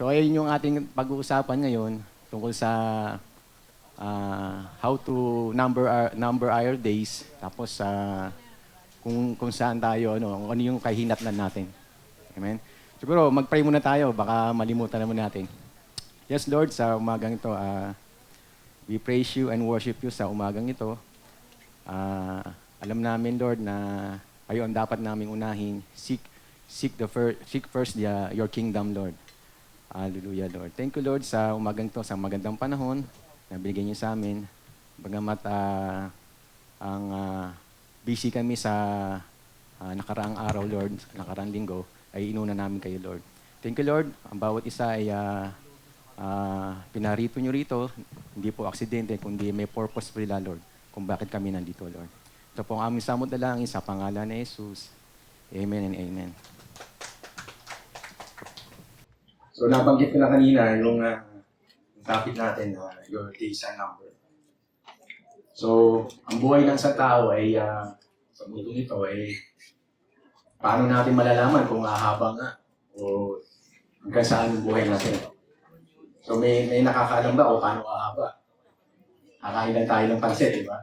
So ayun yung ating pag-uusapan ngayon tungkol sa how to number our days, tapos kung saan tayo, kung ano yung kahinatnan natin. Amen? Siguro mag-pray muna tayo, baka malimutan naman natin. Yes, Lord, sa umagang ito, we praise you and worship you sa umagang ito. Alam namin, Lord, na kayo ang dapat naming unahin. Seek first your kingdom, Lord. Hallelujah, Lord. Thank you, Lord, sa umagang ito, sa magandang panahon na binigay niyo sa amin. Bagamat busy kami sa nakaraang araw, Lord, nakaraang linggo, ay inuna namin kayo, Lord. Thank you, Lord. Ang bawat isa ay pinarito niyo rito. Hindi po aksidente, kundi may purpose po nila, Lord, kung bakit kami nandito, Lord. Ito po ang aming samot na langin sa pangalan ni Jesus. Amen and amen. So, nabanggit ko na kanina yung topic natin, your days are numbered. So, ang buhay ng isang tao ay, sa mundo nito, ay paano natin malalaman kung hahaba nga o hanggang saan yung buhay natin. So, may nakakaalam ba o paano hahaba? Kakain lang tayo ng pansit, di ba?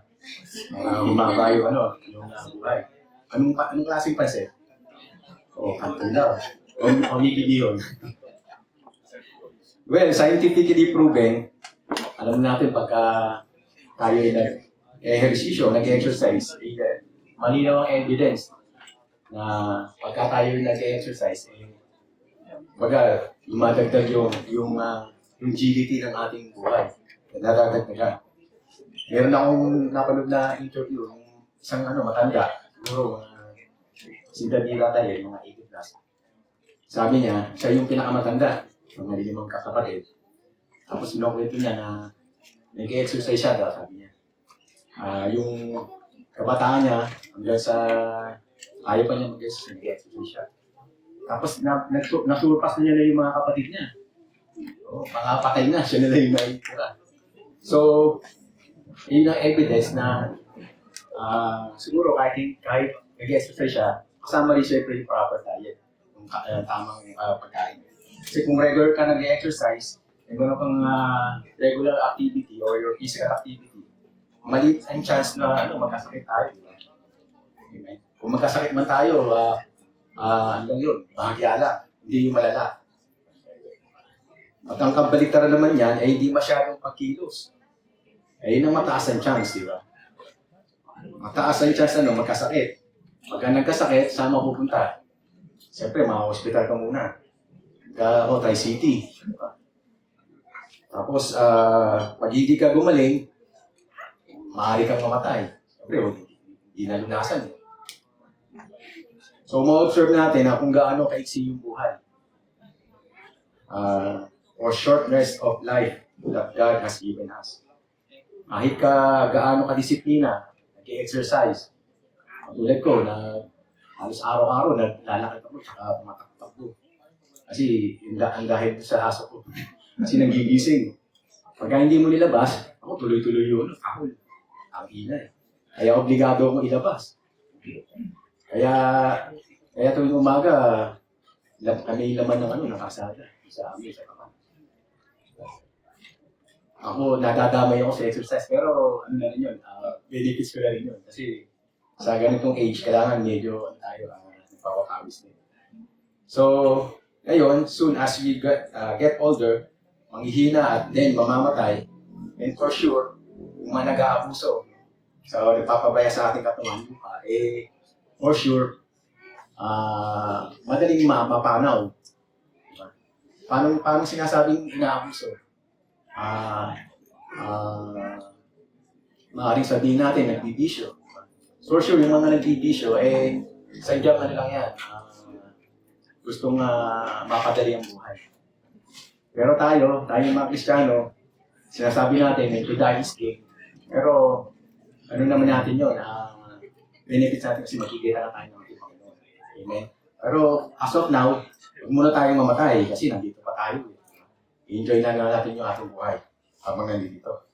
Humaba yung buhay. Anong klaseng pansit? O, kanton daw. O higili yun. Well, scientifically proven, alam natin pagka tayo ay nag-ehersisyo, nag-exercise, malinaw ang evidence na pagka tayo ay nag-exercise, lumadagdag yung longevity ng ating buhay. Nadadagdag na siya. Meron akong napanood na interview ng isang matanda, siguro si Danila tayo, mga 80 plus. Sabi niya, siya yung pinakamatanda, mga 5 kakapatid. Tapos sinukwento niya na nag-exercise siya daw, sabi niya. Yung kabataan niya, hanggang sa ayaw pa niya mag-exercise, nag-exercise siya. Tapos nasurpas na niya na yung mga kapatid niya. Mga patay na, siya na lang yung naitira. So, yun ang evidence na siguro kahit nag-exercise siya, kasama rin siya yung proper diet, yung tamang pagkain. Kasi kung regular ka nag-exercise, kung gano'n kang regular activity or your physical activity, maliit ang chance na magkasakit tayo. Amen? Kung magkasakit man tayo, hanggang yun, bahagya lang, hindi yung malala. At ang kabaliktaran naman yan ay hindi masyadong pagkilos. Ay yun ang mataas ang chance, di ba? Mataas ang chance magkasakit. Pagka nagkasakit, saan mapupunta? Siyempre, hospital ka muna. Tri-City. Tapos, pag hindi ka gumaling, maaari kang mamatay. Siyempre, hindi nalunasan. So, ma-observe natin na kung gaano kaiksi yung buhay. Or shortness of life that God has given us. Kahit gaano ka-disiplina, nag-exercise. Tulad ko, na halos araw-araw, naglalakad ako, tsaka tumatakbo. Kasi ang dahil sa aso ko. Kasi nagigising. Pagka hindi mo nilabas, ako tuloy-tuloy yun. Ako, ang ina eh. Kaya obligado akong ilabas. Kaya tuwing umaga, kami laman ng nakasada sa amin, sa kapan. Ako, nadadamay ako sa exercise, pero na rin yun, benefits ko na rin yun. Kasi sa ganitong age, kailangan medyo nagpapakawis din. So, ngayon, soon as we get older, manghihina at then mamamatay, and for sure, kung man nag-aabuso, so nagpapabaya sa ating katawan, for sure, madaling mapanaw. Paano sinasabing inaabuso? Maaaring sabihin natin, nagbibisyo. For sure, yung mga nagbibisyo, sadyang lang yan. Gustong mapadali ang buhay. Pero tayo mga Kristiyano, sinasabi natin, to die is gain. Pero, ano naman natin yun? Benefits natin kasi makikita na tayo ng ating Panginoon. Amen? Pero, as of now, huwag muna tayong mamatay kasi nandito pa tayo. I-enjoy na natin yung ating buhay habang nandito.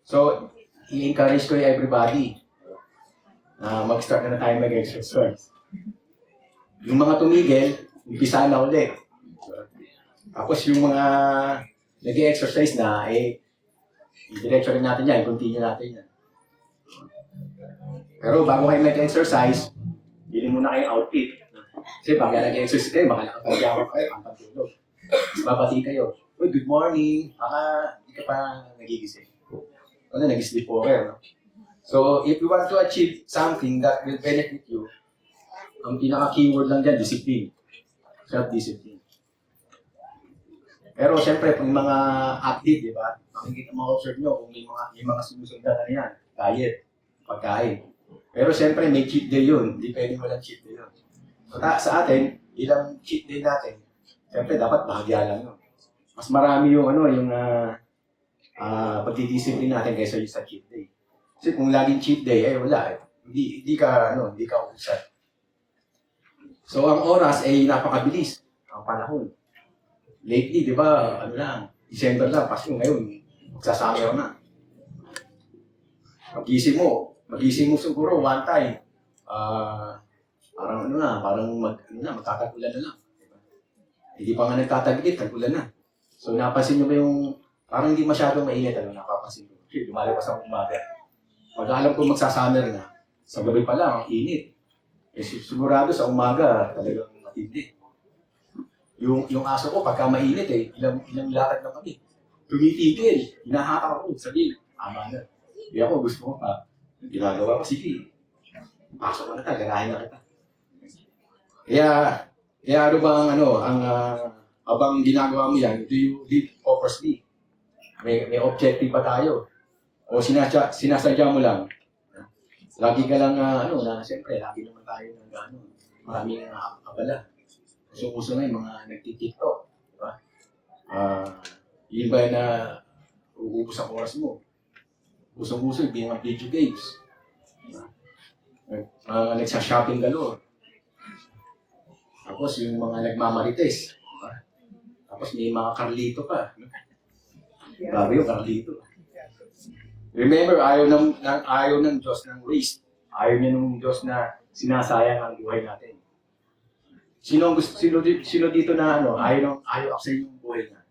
So, i-encourage ko yung everybody na mag-start na tayo mag-exercise. Yung mga tumigil, umpisa na ulit. Tapos yung mga nag-exercise na, i-diretso rin natin yan, continue natin yan. Pero bago kayo mag-exercise, bilhin muna kayong outfit. Kasi pag nag-exercise kayo, baka nakapagyawa kayo, ang pagtulog. Tapos babati kayo. Uy, good morning. Baka hindi ka pa nagigising. Ano, nag-sleepover, no? So, if you want to achieve something that will benefit you, ang pinaka-keyword lang dyan, discipline. Self-discipline. Pero siyempre, kung mga athlete, di ba? Makikita mo, observe nyo kung may mga sinusundan na yan. Diet, pagkain. Pero siyempre, may cheat day yun. Hindi pwedeng walang cheat day yun. So, sa atin, ilang cheat day natin, siyempre, dapat bahagya lang yun. Mas marami yung, pagdidisiplin natin kaysa yung sa cheat day. Kasi kung laging cheat day, wala eh. Hindi ka usad. So, ang oras ay napakabilis. Ang panahon. Lately, di ba, December lang, Pasko ngayon, magsasummer na. Magising mo siguro one time. Parang magkatagulan na lang. Diba? Hindi pa nga nagtataglit, tagulan na. So, napansin nyo ba yung, parang hindi masyadong mainit, napapansin ko. Kasi lumalapas ang umaga. Pag alam ko magsasummer na, sa gabi pa lang, ang init. Sigurado sa umaga, talagang matindi. Yung aso ko, pagka mainit ilang lakad na kami. Tumitigil, hinahatak ako, sabihin, ama na. Hindi ako, gusto ko pa. Ginagawa ko, sige. Pasok ko na ganahin na kita. Kaya habang ginagawa mo yan, do you live purposely? May objective pa tayo. O sinasadya mo lang. Lagi ka lang, siyempre, lagi naman tayo maraming abala. Uso na yung mga nagtitiktok. Diba? Yun ba na uubos ang oras mo? Uso-uso yung mga video games. Diba? Nagsha-shopping galore. Tapos yung mga nagmamarites. Diba? Tapos may mga Carlito pa. Grabe yung Carlito. Remember, ayaw ng Diyos ng waste. Ayaw niya ng Diyos na sinasayang ang buhay natin. Sino dito na ayaw aksayin yung buhay niya?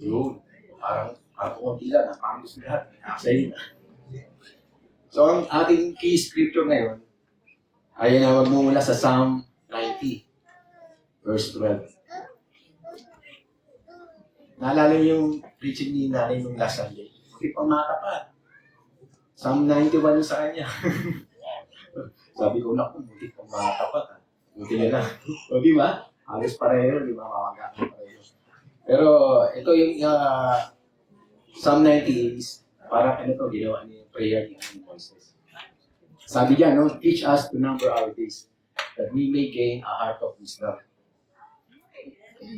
Yun. Parang konti lang. Parang gusto lahat. Aksayin na. So, ang ating key scripture ngayon ay magmumula sa Psalm 90, verse 12. Naalala niyo yung preaching ni nanay nung last Sunday? Hindi pa matapat. Psalm 91 yung sa kanya. Sabi ko, naku, hindi pa matapat. Buti na lang. O di ba? Halos pareho, di ba? Mawagahan pareho. Pero ito yung Psalm 90 is parang ginawa niya yung prayer ni Moises. Sabi niya, teach us to number our days that we may gain a heart of wisdom.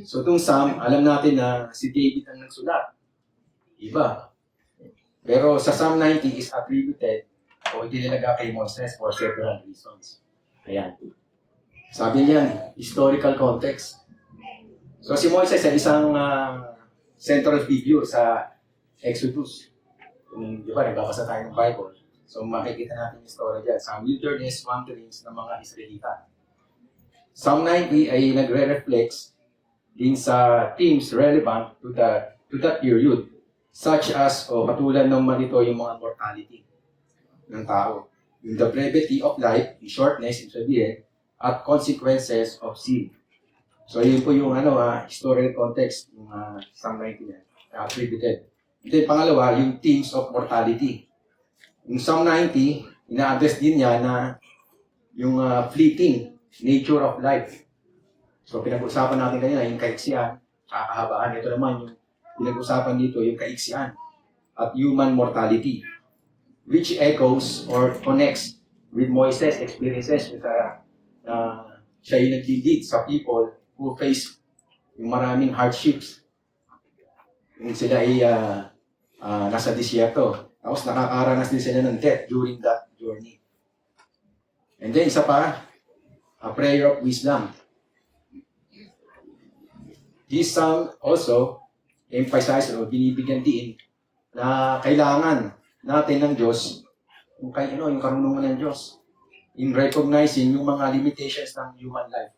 So itong Psalm, alam natin na si David ang nagsulat. Iba. Pero sa Psalm 90 is attributed o itinilaga kay Moises for several reasons. Ayan. Sabi niyan, historical context. So si Moises ay isang central figure sa Exodus. Di ba, nagbabasa tayo ng Bible. So makikita natin yung story dyan sa wilderness wanderings ng mga Israelita. Psalm 90 ay nagre-reflects din sa themes relevant to that period, such as, katulad ng manito yung mga mortality ng tao. Yung the brevity of life, yung shortness, yung sabihin, at consequences of sin. So, yun po yung historical context ng Psalm 90 yan, attributed. And then, pangalawa, yung themes of mortality. Yung Psalm 90, ina-address din niya na yung fleeting nature of life. So, pinag-usapan natin kanina yung kaiksian, saka kahabaan. Ito naman yung pinag-usapan dito, yung kaiksian at human mortality, which echoes or connects with Moises' experiences with siya yung nag-lead sa people who face yung maraming hardships. Yung sila ay nasa disyerto. Tapos nakakaranas din sila ng death during that journey. And then isa pa, a prayer of wisdom. This psalm also emphasizes o binibigyan din na kailangan natin ng Diyos, yung karunungan ng Diyos in recognizing yung mga limitations ng human life.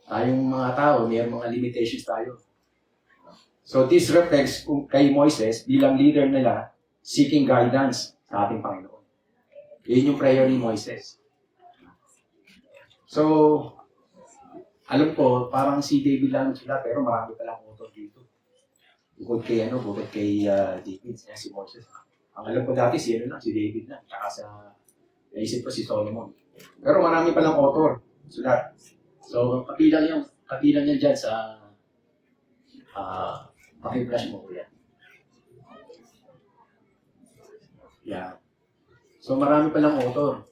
Tayong mga tao, may mga limitations tayo. So this reflects kay Moises bilang leader nila seeking guidance sa ating Panginoon. Yun yung prayer ni Moises. So, alam ko, parang si David lang sila, pero marami palang author dito. Bukod kay David, si Moses. Ang alam ko dati, si David lang. Tsaka naisip ko si Solomon. Pero marami palang author. Sulat. So, kabilang yan dyan sa paki-flash mo ko yan. Yeah. So, marami palang author.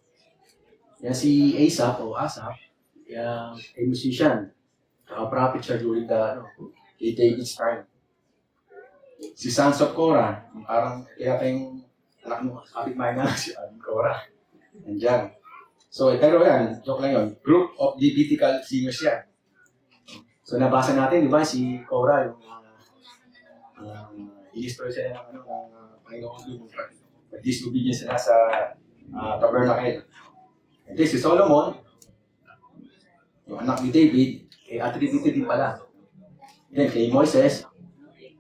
Yan si Asaph, a musician. Prophet siya during David's time. Si Sons of Korah, parang kaya tayong anak mo, kapit-bahay na si Korah. Nandiyan. So, pero yan, joke lang yun. Group of Levitical singers yan. So, nabasa natin, di ba, si Korah, yung i-destroy sila ng Panginoon yung disobedience sila sa tabernacle. And then si Solomon, yung anak ni David, attributed din pala. Then kay Moises,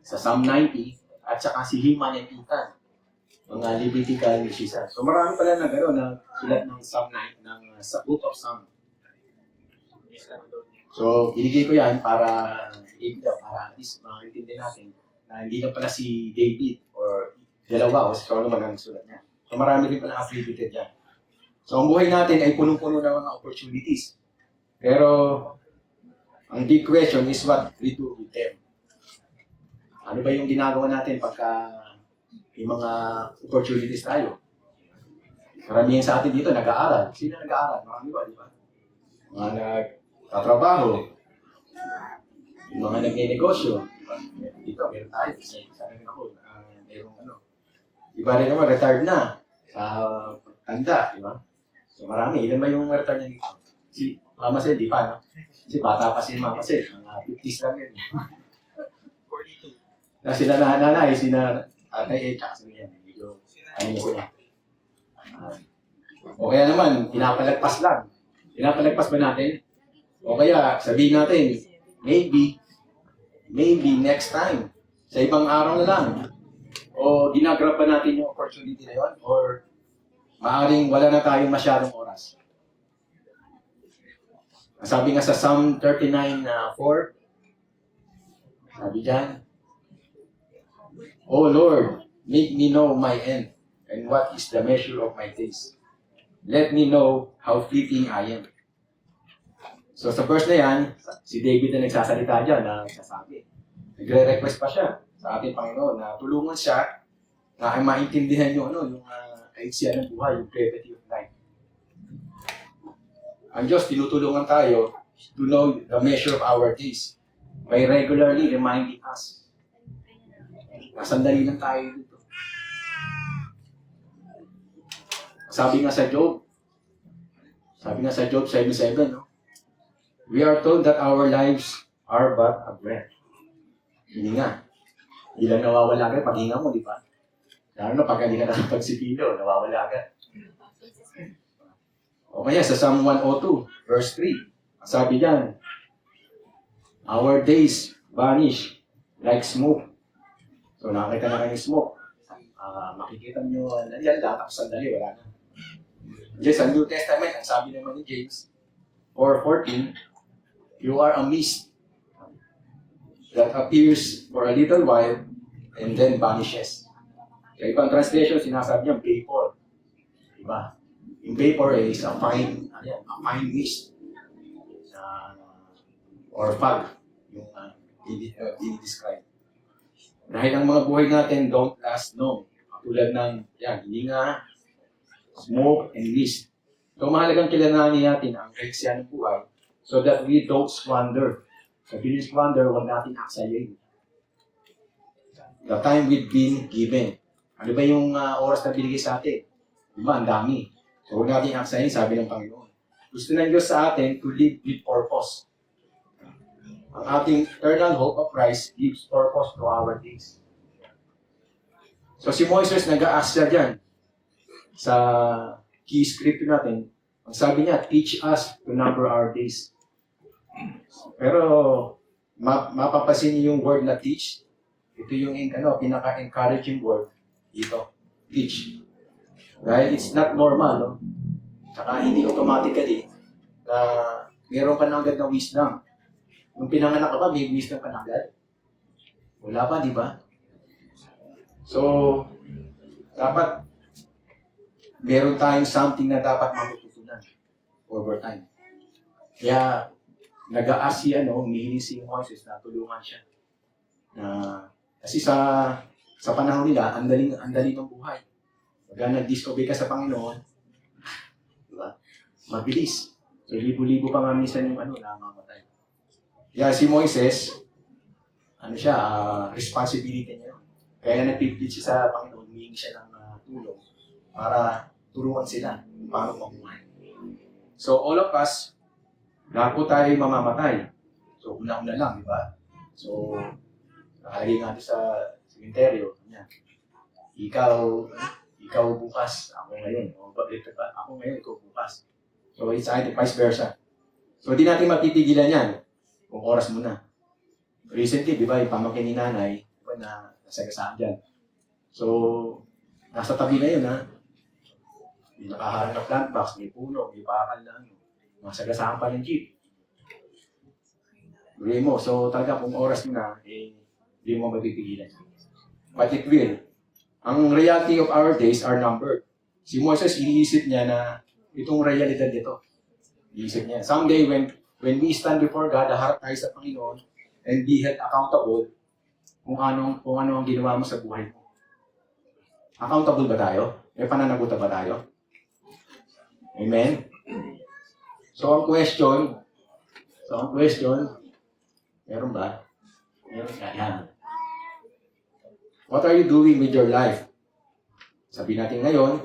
sa Psalm 90, at saka si Heman and Ethan, mga Levitical musicians. So marami pala na gano'n na sulat ng Psalm 9, sa Book of Psalm. So, binigay ko yan para at least makakintindi natin na hindi na pala si David or dalawa o si Solomon ang sulat niya. So marami rin pala attributed yan. So ang buhay natin ay punong-puno ng mga opportunities. Pero ang big question is what we do with them. Ano ba yung ginagawa natin pagka may mga opportunities tayo? Karamihan sa atin dito nag-aaral. Sino nag-aaral? Marami ba, di ba? Mga nagtatrabaho, yung mga nagne-negosyo. Dito, meron tayo. Isa rin ako. Merong iba rin naman, retired na. Sa tanda, di ba? So marami. Ilan ba yung retired na dito? Si Mama Sel, di pa, no? Kasi bata pa si Mama Sel. Mga 50s lang yun. 42. Na sila nanay, sila atay, tsaka sila yan. Medyo, sila. O kaya naman, pinapalagpas lang. Pinapalagpas ba natin? O kaya, sabihin natin, maybe next time, sa ibang araw na lang. O ginagrab ba natin yung opportunity na yun? Or maaaring wala na tayong masyadong oras? Sabi nga sa Psalm 39:4, sabi dyan, O Lord, make me know my end, and what is the measure of my days. Let me know how fleeting I am. So sa verse na yan, si David na nagsasalita dyan na nagsasabi. Nagre-request pa siya sa ating Panginoon na tulungan siya na maintindihan yung kaiksiyan ng buhay, yung brevity of life. Ang Diyos, tinutulungan tayo to know the measure of our days by regularly reminding us. Nasandali lang tayo dito. Sabi nga sa Job 7:7, no? We are told that our lives are but a breath. Hindi nga. Ilang nawawala ka, paghinga mo, di ba? Lalo na pag hindi ka nakapagsipilo, nawawala ka. O kaya sa Psalm 102, verse 3, sabi diyan, our days vanish like smoke. So nakakita na kayo smoke. Makikita nyo, yan lahat sandali, wala na. Yes, sa New Testament, ang sabi naman ni James 4:14, you are a mist that appears for a little while and then vanishes. Sa ibang translation, sinasabi niya vapor. Diba? Yung vapor is a fine mist or fog yung i-describe. Dahil ang mga buhay natin don't last long. Tulad ng hininga, smoke, and mist. So mahalagang kilalanin natin ang kaiksiyan ng buhay so that we don't squander. Sa squander, huwag natin aksayin. The time we've been given. Ano ba yung oras na binigay sa atin? Diba, ang dami. So huwag natin aksayin, sabi ng Panginoon. Gusto ng Diyos sa atin to live with purpose. Ang ating eternal hope of Christ gives purpose to our days. So si Moises nag-a-ask siya dyan sa key scripture natin. Ang sabi niya, teach us to number our days. Pero, mapapasin niyo yung word na teach. Ito yung pinaka-encouraging word. Ito, teach. Dahil it's not normal, no? Saka hindi automatically na meron ka na agad na wisdom. Nung pinanganak ka ba, may wisdom ka na agad? Wala pa, di ba? So, dapat meron tayong something na dapat matututunan over time. Kaya, nag-aas humihingi si Moises na tulungan siya. Kasi sa panahon nila, ang dali ng buhay. Pagka nag-disobey ka sa Panginoon, di ba? Mabilis. So, libo-libo pa nga minsan yung namamatay. Kaya si Moises, responsibility niya yun. Kaya nagpiplit siya sa Panginoon, humingi siya ng tulong para turuan sila paano mamuhay. So, all of us, lahat po tayo mamamatay. So, una-una lang, di ba? So, nakalagay nga sa cemeteryo, ikaw bukas, ako ngayon. Ako ngayon, ikaw bukas. So, it's either vice versa. So, hindi natin mapipigilan yan kung oras mo na. Recently, di ba, yung pamangkin ni nanay, di ba, nasagasaan dyan. So, nasa tabi na yun, ha? May nakaharang na plant box, may puno, may bakal na masagasaan pa ng jeep. Gawin mo. So, talaga, kung oras mo na, hindi mo mapipigilan. But it will. Ang reality of our days are numbered. Si Moses, iniisip niya na itong realidad nito. Iniisip niya. Someday, when we stand before God, harap tayo sa Panginoon, and be held accountable kung ano ang ginawa mo sa buhay mo. Accountable ba tayo? May pananagutan ba tayo? Amen? So, ang question, meron ba? Meron ka. Yan. What are you doing with your life? Sabi natin ngayon,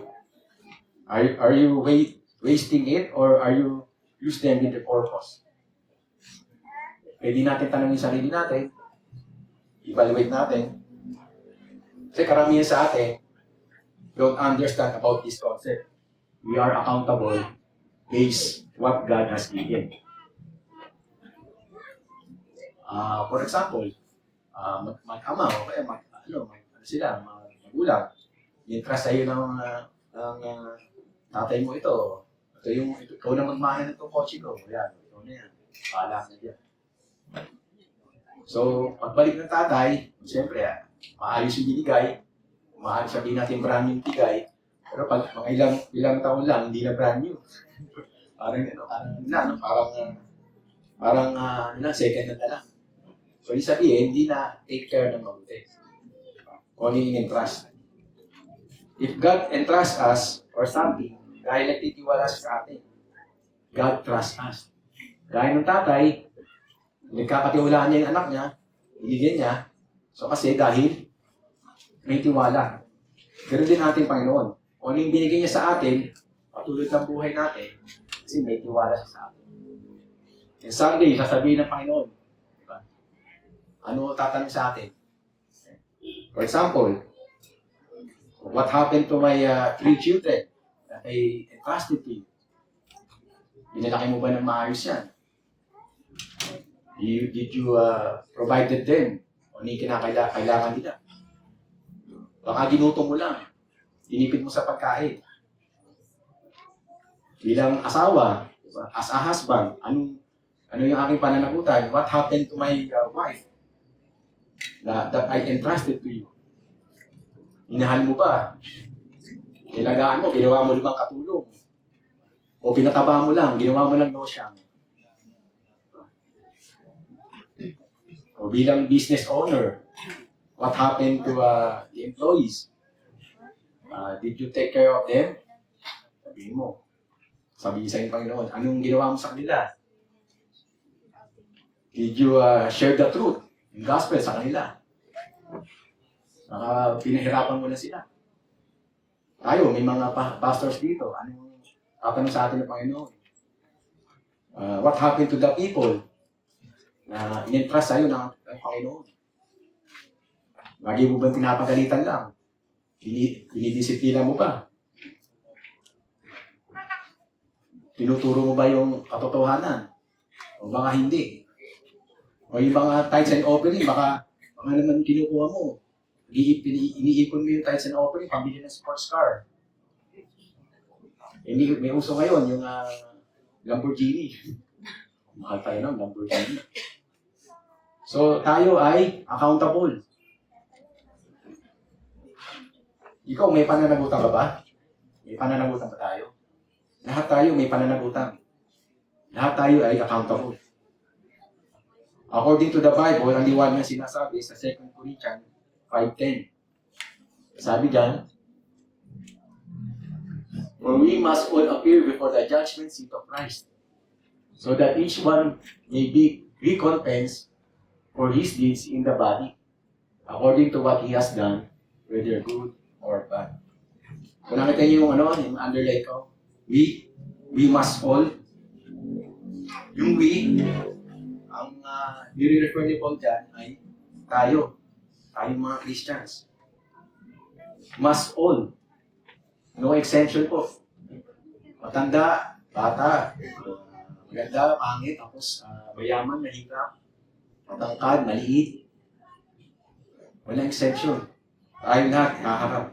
are you wasting it or are you use them with the purpose? Pwede natin tanongin sarili natin, evaluate natin. Kasi karamihan sa atin don't understand about this concept. We are accountable based what God has given. For example, mag-ama o kaya magulang. I-entrust sa'yo ng tatay mo ito. Ikaw na magmana ng itong kotse ko. Yan, ikaw na yan. Paala na dyan. So, pagbalik ng tatay, siyempre, maayos yung binigay. Maayos sabihin natin brand new bigay. Pero pag mga ilang taon lang, hindi na brand new. parang second na lang. So, yung sabihin, hindi na take care ng mabuti. Only in trust. If God entrusts us or something, dahil nagtitiwala sa atin, God trusts us. Gaya ng tatay, nagkakatiwalaan niya yung anak niya, binigyan niya, so kasi dahil may tiwala. Ganun din natin, Panginoon. Kung ano yung binigay niya sa atin, patulad ng buhay natin, kasi may tiwala siya sa atin. And someday, sasabihin ng Panginoon, diba? Ano tatanong sa atin? For example, what happened to my 3 children that I entrusted to you? Binalaki mo ba ng maayos yan? Did you provided them? O hindi kailangan nila? Baka ginutom mo lang. Inipid mo sa pagkain. Bilang asawa, diba? As a husband, ano yung aking pananagutan? What happened to my wife that I entrusted to you? Inahal mo ba? Ilagaan mo, ginawa mo 5 katulong. O pinataba mo lang, ginawa mo lang losyang. O bilang business owner, what happened to the employees? Did you take care of them? Sabihin mo. Sabihin sa Panginoon, anong ginawa mo sa kanila? Did you share the truth, yung gospel sa kanila? Pinahirapan mo na sila. Tayo, may mga pastors dito. Anong tatanong sa atin ng Panginoon? What happened to the people na in-entrust sa'yo ng Panginoon? Lagi mo ba pinapagalitan lang? Dinidisiplina mo ba? Tinuturo mo ba yung katotohanan? O baka hindi. O yung mga tithes and offering, baka naman kinukuha mo. Iniipon mo yung tithes and offering, pambili ng sports car. Hindi, may uso ngayon, yung Lamborghini. Mahal tayo ng Lamborghini. So, tayo ay accountable. Ikaw, may pananagutan ka ba? May pananagutan ba tayo? Lahat tayo may pananagutan. Lahat tayo ay accountable. According to the Bible, ang liwanag na sinasabi sa 2 Corinthians 5:10. Sabi dyan, for we must all appear before the judgment seat of Christ, so that each one may be recompensed for his deeds in the body, according to what he has done, whether good or bad. Kung nakita niyo yung underline ko, we must all, yung we, ang nire-refer ni Paul dyan ay tayo mga Christians. Must all. No exemption po. Matanda, bata, maganda, pangit, tapos mayaman, mahirap, matangkad, maliit. Walang exemption. Tayo lahat, kaharap.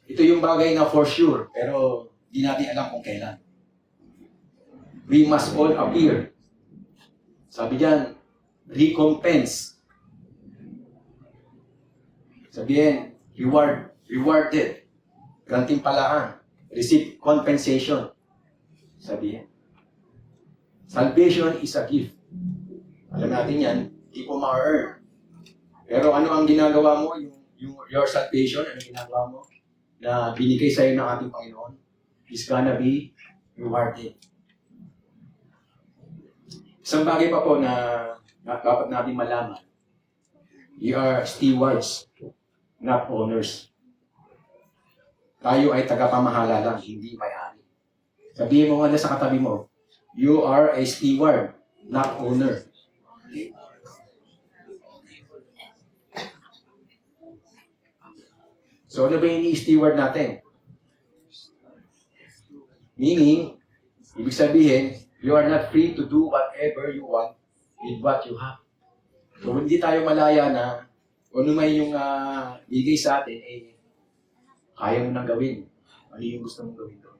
Ito yung bagay na for sure, pero di natin alam kung kailan. We must all appear. Sabi diyan, recompense. Sabihin, rewarded. Gantimpalaan. Receive compensation. Sabihin. Salvation is a gift. Alam natin yan, hindi po ma-earn. Pero ano ang ginagawa mo, your salvation, ano ginagawa mo, na binigay sa'yo ng ating Panginoon, is gonna be rewarded. Isang bagay pa po na dapat natin malaman, we are stewards, not owners. Tayo ay tagapamahala lang, hindi may-ari. Sabihin mo nga sa katabi mo, you are a steward, not owner. So ano ba yung i-steward natin? Meaning, ibig sabihin, you are not free to do whatever you want with what you have. So hindi tayo malaya na kung ano may yung bigay sa atin, kaya mo nang gawin. Ano yung gusto mong gawin doon?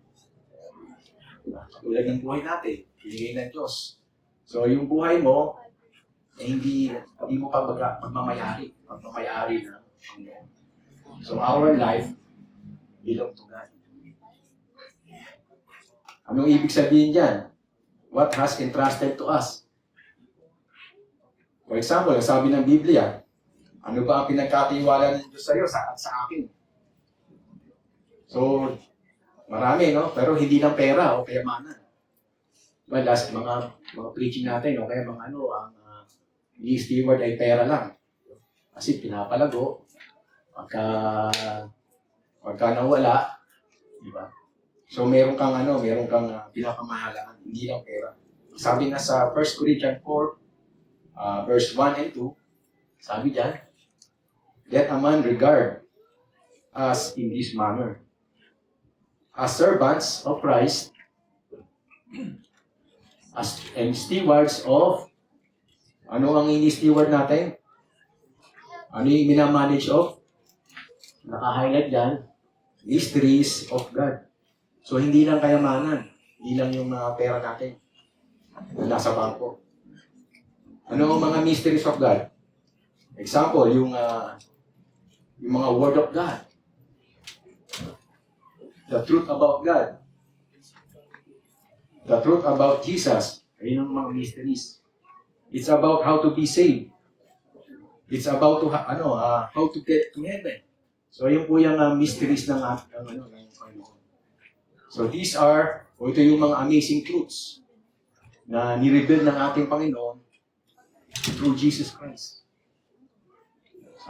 Tulad ng buhay natin, binigay ng Diyos. So yung buhay mo, hindi mo pagmamayari na Panginoon. So our life belong to God. Anong ibig sabihin dyan? What has entrusted to us? For example, sabi ng Biblia, ano ba ang pinagkatiwala ng Diyos sa iyo at sa akin? So, marami, no? Pero hindi lang pera o kayamanan. Well, last mga preaching natin, o kaya mga ang steward ay pera lang. Kasi pinapalago, pagka nawala, di ba? So meron kang pinapamahalaan, hindi lang pera. Sabi nga sa 1 Corinthians 4, verse 1 and 2, sabi diyan, let a man regard us in this manner, as servants of Christ, and stewards of, ano ang ini-steward natin? Ano yung minamanage of? Naka-highlight dyan, mysteries of God. So, hindi lang kayamanan. Hindi lang yung mga pera natin na nasa bangko. Ano ang mga mysteries of God? Example, yung mga Word of God. The truth about God. The truth about Jesus. Ayun ang mga mysteries. It's about how to be saved. It's about how to get to heaven. So, yun po yung mysteries ng Panginoon. So, ito yung mga amazing truths na nireveal ng ating Panginoon through Jesus Christ.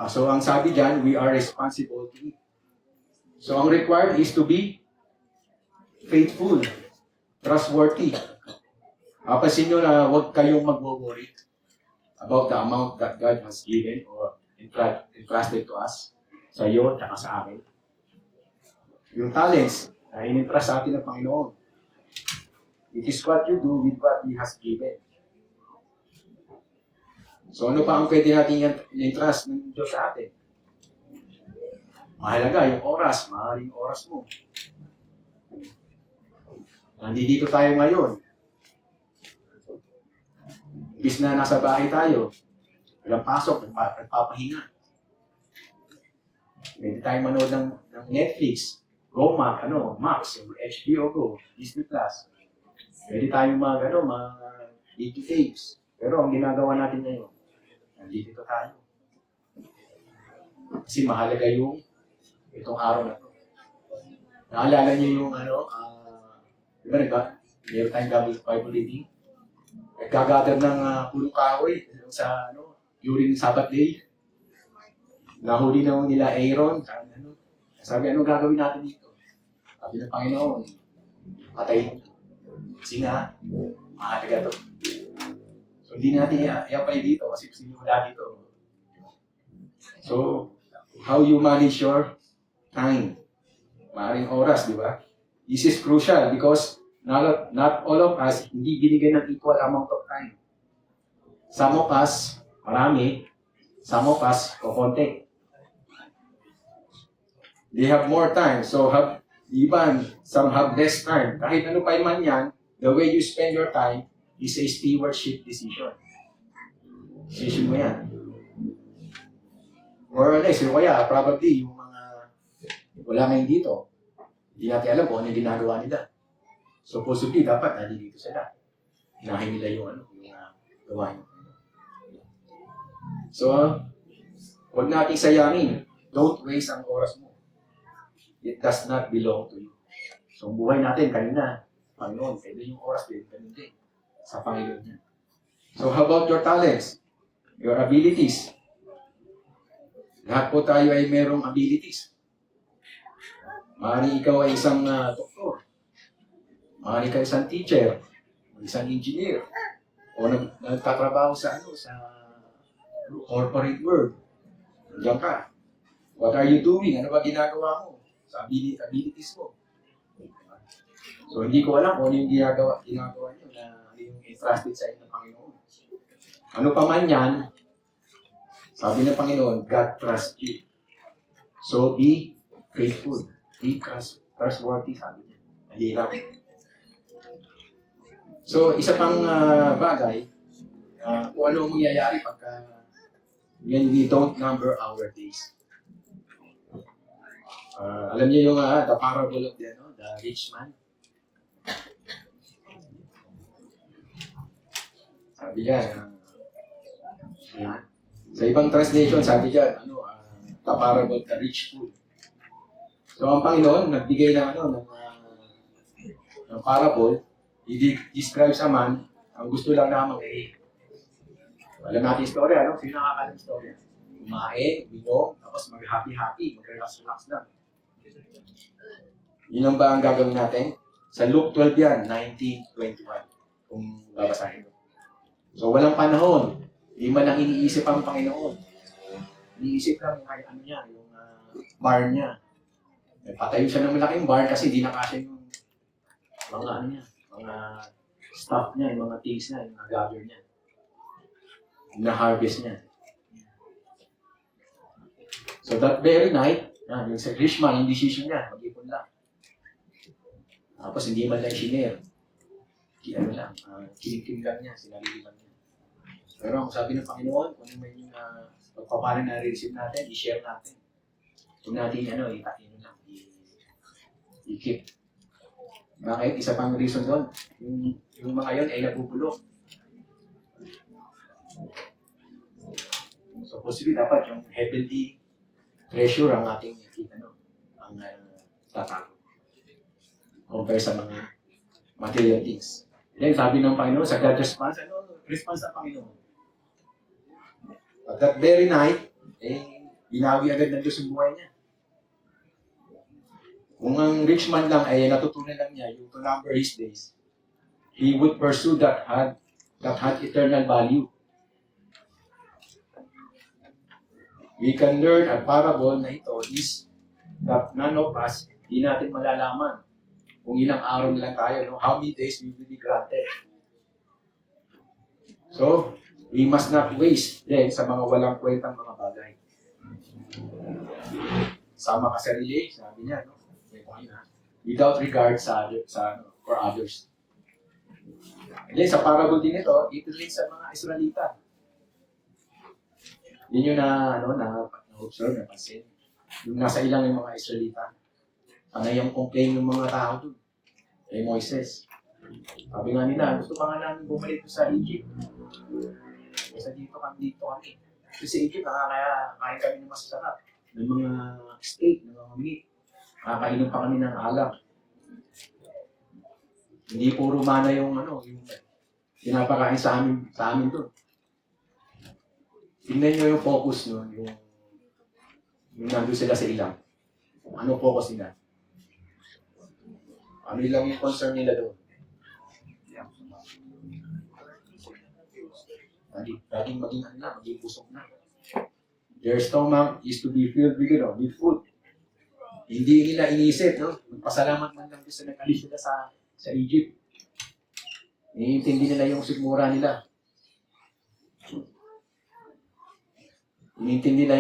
So, ang sabi dyan, we are responsible to it. So, ang required is to be faithful, trustworthy. Papansin nyo na huwag kayong mag-worry about the amount that God has given or entrusted to us, sa iyo at sa akin. Yung talents na in-entrust sa atin ng Panginoon. It is what you do with what He has given. So ano pa ang pwede natin i-entrust ng Diyos sa atin? Mahalaga yung oras, maaaring oras mo. Nandito tayo ngayon. Imbis na nasa bahay tayo, walang pasok, nagpapahinga. Pwede tayo manood ng Netflix, Max, HBO Go, Disney Plus. Pwede tayong video tapes. Pero ang ginagawa natin ngayon, nandito tayo. Kasi mahalaga itong araw na ito. Naalala niyo yung meron tayong Bible reading. Nagkagather ng pulong kahoy during Sabbath day. Nahuli na nila Aaron. Sabi, ano gagawin natin dito? Sabi ng Panginoon, patayin. Kasi nga, mahalaga ito. So, hindi natin i-apply dito kasi sinimula dito. So, how you manage your time? Maaaring oras, di ba? This is crucial because not all of us hindi binigyan ng equal amount of time. Some of us, marami. Some of us, konti. They have more time. So, some have less time. Kahit ano pa man yan, the way you spend your time is a stewardship decision. Decision mo yan. More or less, kaya probably yung mga wala ngayon dito, hindi natin alam kung ano yung ginagawa nila. Supposedly, dapat nandito sila. Hinahin nila yung gawain. So, huwag natin sayangin. Don't waste ang oras mo. It does not belong to you. So, ang buhay natin kanina, Panginoon, pwede yung oras, pwede ganun din. Sa Panginoon niya. So, how about your talents? Your abilities? Lahat po tayo ay merong abilities. Maaaring ikaw ay isang doktor. Maaaring ka isang teacher. Isang engineer. O nagtatrabaho sa corporate world. Nandiyan ka. What are you doing? Ano ba ginagawa mo? Sa abilities mo. So, hindi ko alam kung ano yung ginagawa nyo na yung entrusted sa inyo ng Panginoon. Ano pa man yan, sabi ng Panginoon, God trust you. So, be faithful. Be trustworthy, sabi niya. Mahirap. So, isa pang bagay, kung ano ang mangyayari pagka we don't number our days. Alam niyo yung the parable of the rich man? Sabi niya, sa ibang translation, sabi niya, the parable of the rich fool. So, ang Panginoon, nagbigay ng parable, i-describe sa man, ang gusto lang naman alam natin istorya, no? Sino nakakalam istorya? Kumain, binom, tapos mag-happy-happy, mag-relax-relax lang. Yun ang ba ang gagawin natin? Sa Luke 12 yan, 19:21, kung babasahin mo. So, walang panahon. Hindi man lang iniisip ang Panginoon. Iniisip lang yung barn niya. Patayo siya ng malaking barn kasi di nakasya yung mga stuff niya, yung mga things niya, yung mga gather niya. Yung na-harvest niya. So that very night, yung sa rich man, yung decision niya, mag-ipon lang. Tapos hindi man lang shinare. Kinig lang niya, sinalili lang niya. Pero ang sabi ng Panginoon, kung ano man yung pagpapalang na-receive natin, i-share natin. Kung natin i-keep. Bakit? Isa pang reason doon. Yung mga yun ay nabubulok. So, possibly dapat yung heavenly treasure ang ating ang tatago. Compare sa mga material things. Then, sabi ng Panginoon, sa God response, response ng Panginoon. At that very night, binawi agad ng Diyos yung buhay niya. Kung ang rich man lang ay natutunan lang niya yung to number his days, he would pursue that had eternal value. We can learn a parable na ito is that none of us, di natin malalaman kung ilang araw na lang tayo, how many days we will be granted. So, We must not waste din sa mga walang kwentang mga bagay. Sama ka sa relay, sabi niya, no? Without regard for others. Then, sa parable din ito, ito rin sa mga Israelita. Yun yung na-observe, napansin. Yung nasa ilang yung mga Israelita. Panay yung complain ng mga tao doon. Kay Moises. Sabi nga nila, gusto pa nga namin bumalik sa Egypt. Kasi dito kami. Kasi sa Egypt, nakakain kami ng masasarap. Ng mga steak, ng mga meat. Nakakainom pa kami ng alak. Hindi puro mana yung pinapakain sa amin doon. Tingnan nyo yung focus nun, yung nandun sila sa ilang. Ano focus nila? Ano lang yung concern nila doon? Laging maging busog na. Their stomach is to be filled with food. Hindi nila iniisip, no? Magpasalamat man lang sa nag-alis nila sa Egypt. Iniintindi nila yung sigmura nila. Iniintindi nila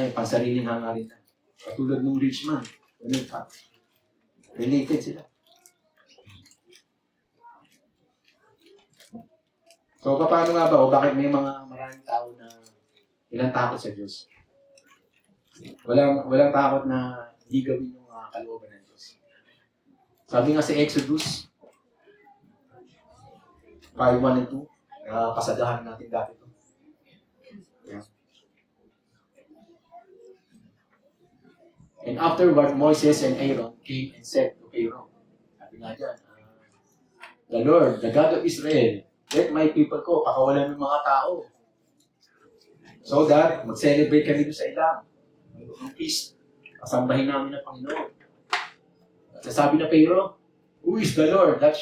yung pansariling hangarin na. Katulad ng rich man. Related sila. So, paano nga ba? O bakit may maraming tao na ilang takot sa Diyos? Walang takot na hindi gawin yung kalooban ng Diyos. Sabi nga sa Exodus 5:1 and 2, pasadahan natin dati ito. Yeah. And afterward, Moses and Aaron came and said to Pharaoh, sabi nga dyan, the Lord, the God of Israel, let my people go, pakawalan ng mga tao. So that, mag-celebrate kami doon sa ilang. Ang feast. Kasambahin namin ng Panginoon. At sasabi na Pharaoh, who is the Lord that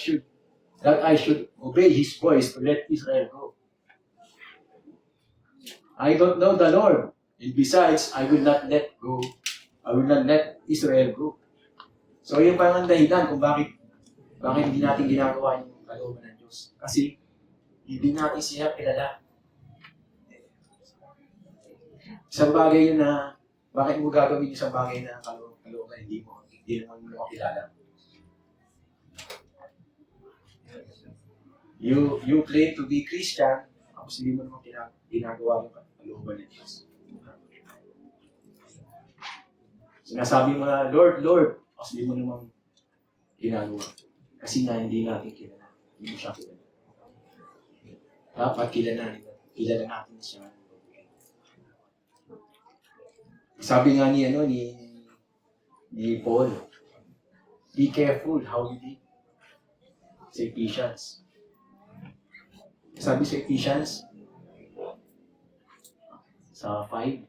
I should obey His voice to let Israel go? I don't know the Lord. And besides, I will not let Israel go. So yung parang dahilan kung bakit hindi natin ginagawa yung kalooban ng Diyos. Kasi hindi natin siya kilala. Isang bagay yun na, bakit mo gagawin isang bagay na kalooban, hindi naman mo kilala. You claim to be Christian, tapos hindi mo naman ginagawa yung kalooban ng Diyos. Sinasabi mo na, Lord, Lord, tapos hindi mo naman ginagawa. Kasi na hindi natin kilala. Hindi mo siya kilala. Dapat kilala natin siya. Sabi nga ni Paul, be careful how you live. Sa Ephesians. Sabi sa Ephesians, sa 5,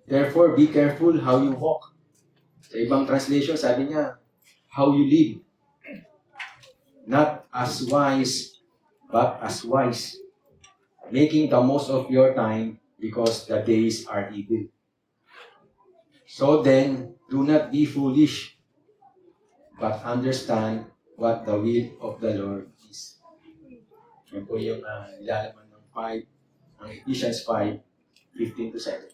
therefore, be careful how you walk. Sa ibang translation, sabi niya, how you live. Not as wise, but as wise. Making the most of your time because the days are evil. So then, do not be foolish, but understand what the will of the Lord is. Yan po yung nilalaman ng Ephesians 5:15-17.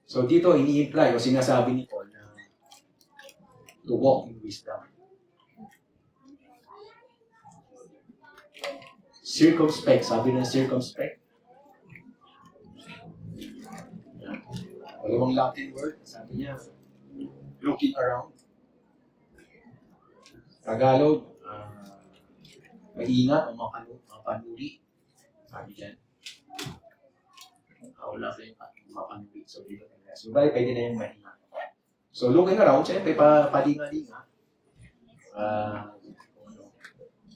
So dito, ini-imply o sinasabi ni Paul na to walk in wisdom. Circumspect, sabi ng circumspect. Dalawang Latin word, sabi niya, looking around. Tagalog, maingat o mapanuri. Sabi dyan. Wala pa yung mapanuri. So, dito tayo. So, pwede na yung maingat. So, looking around, siyempre, palinga-linga.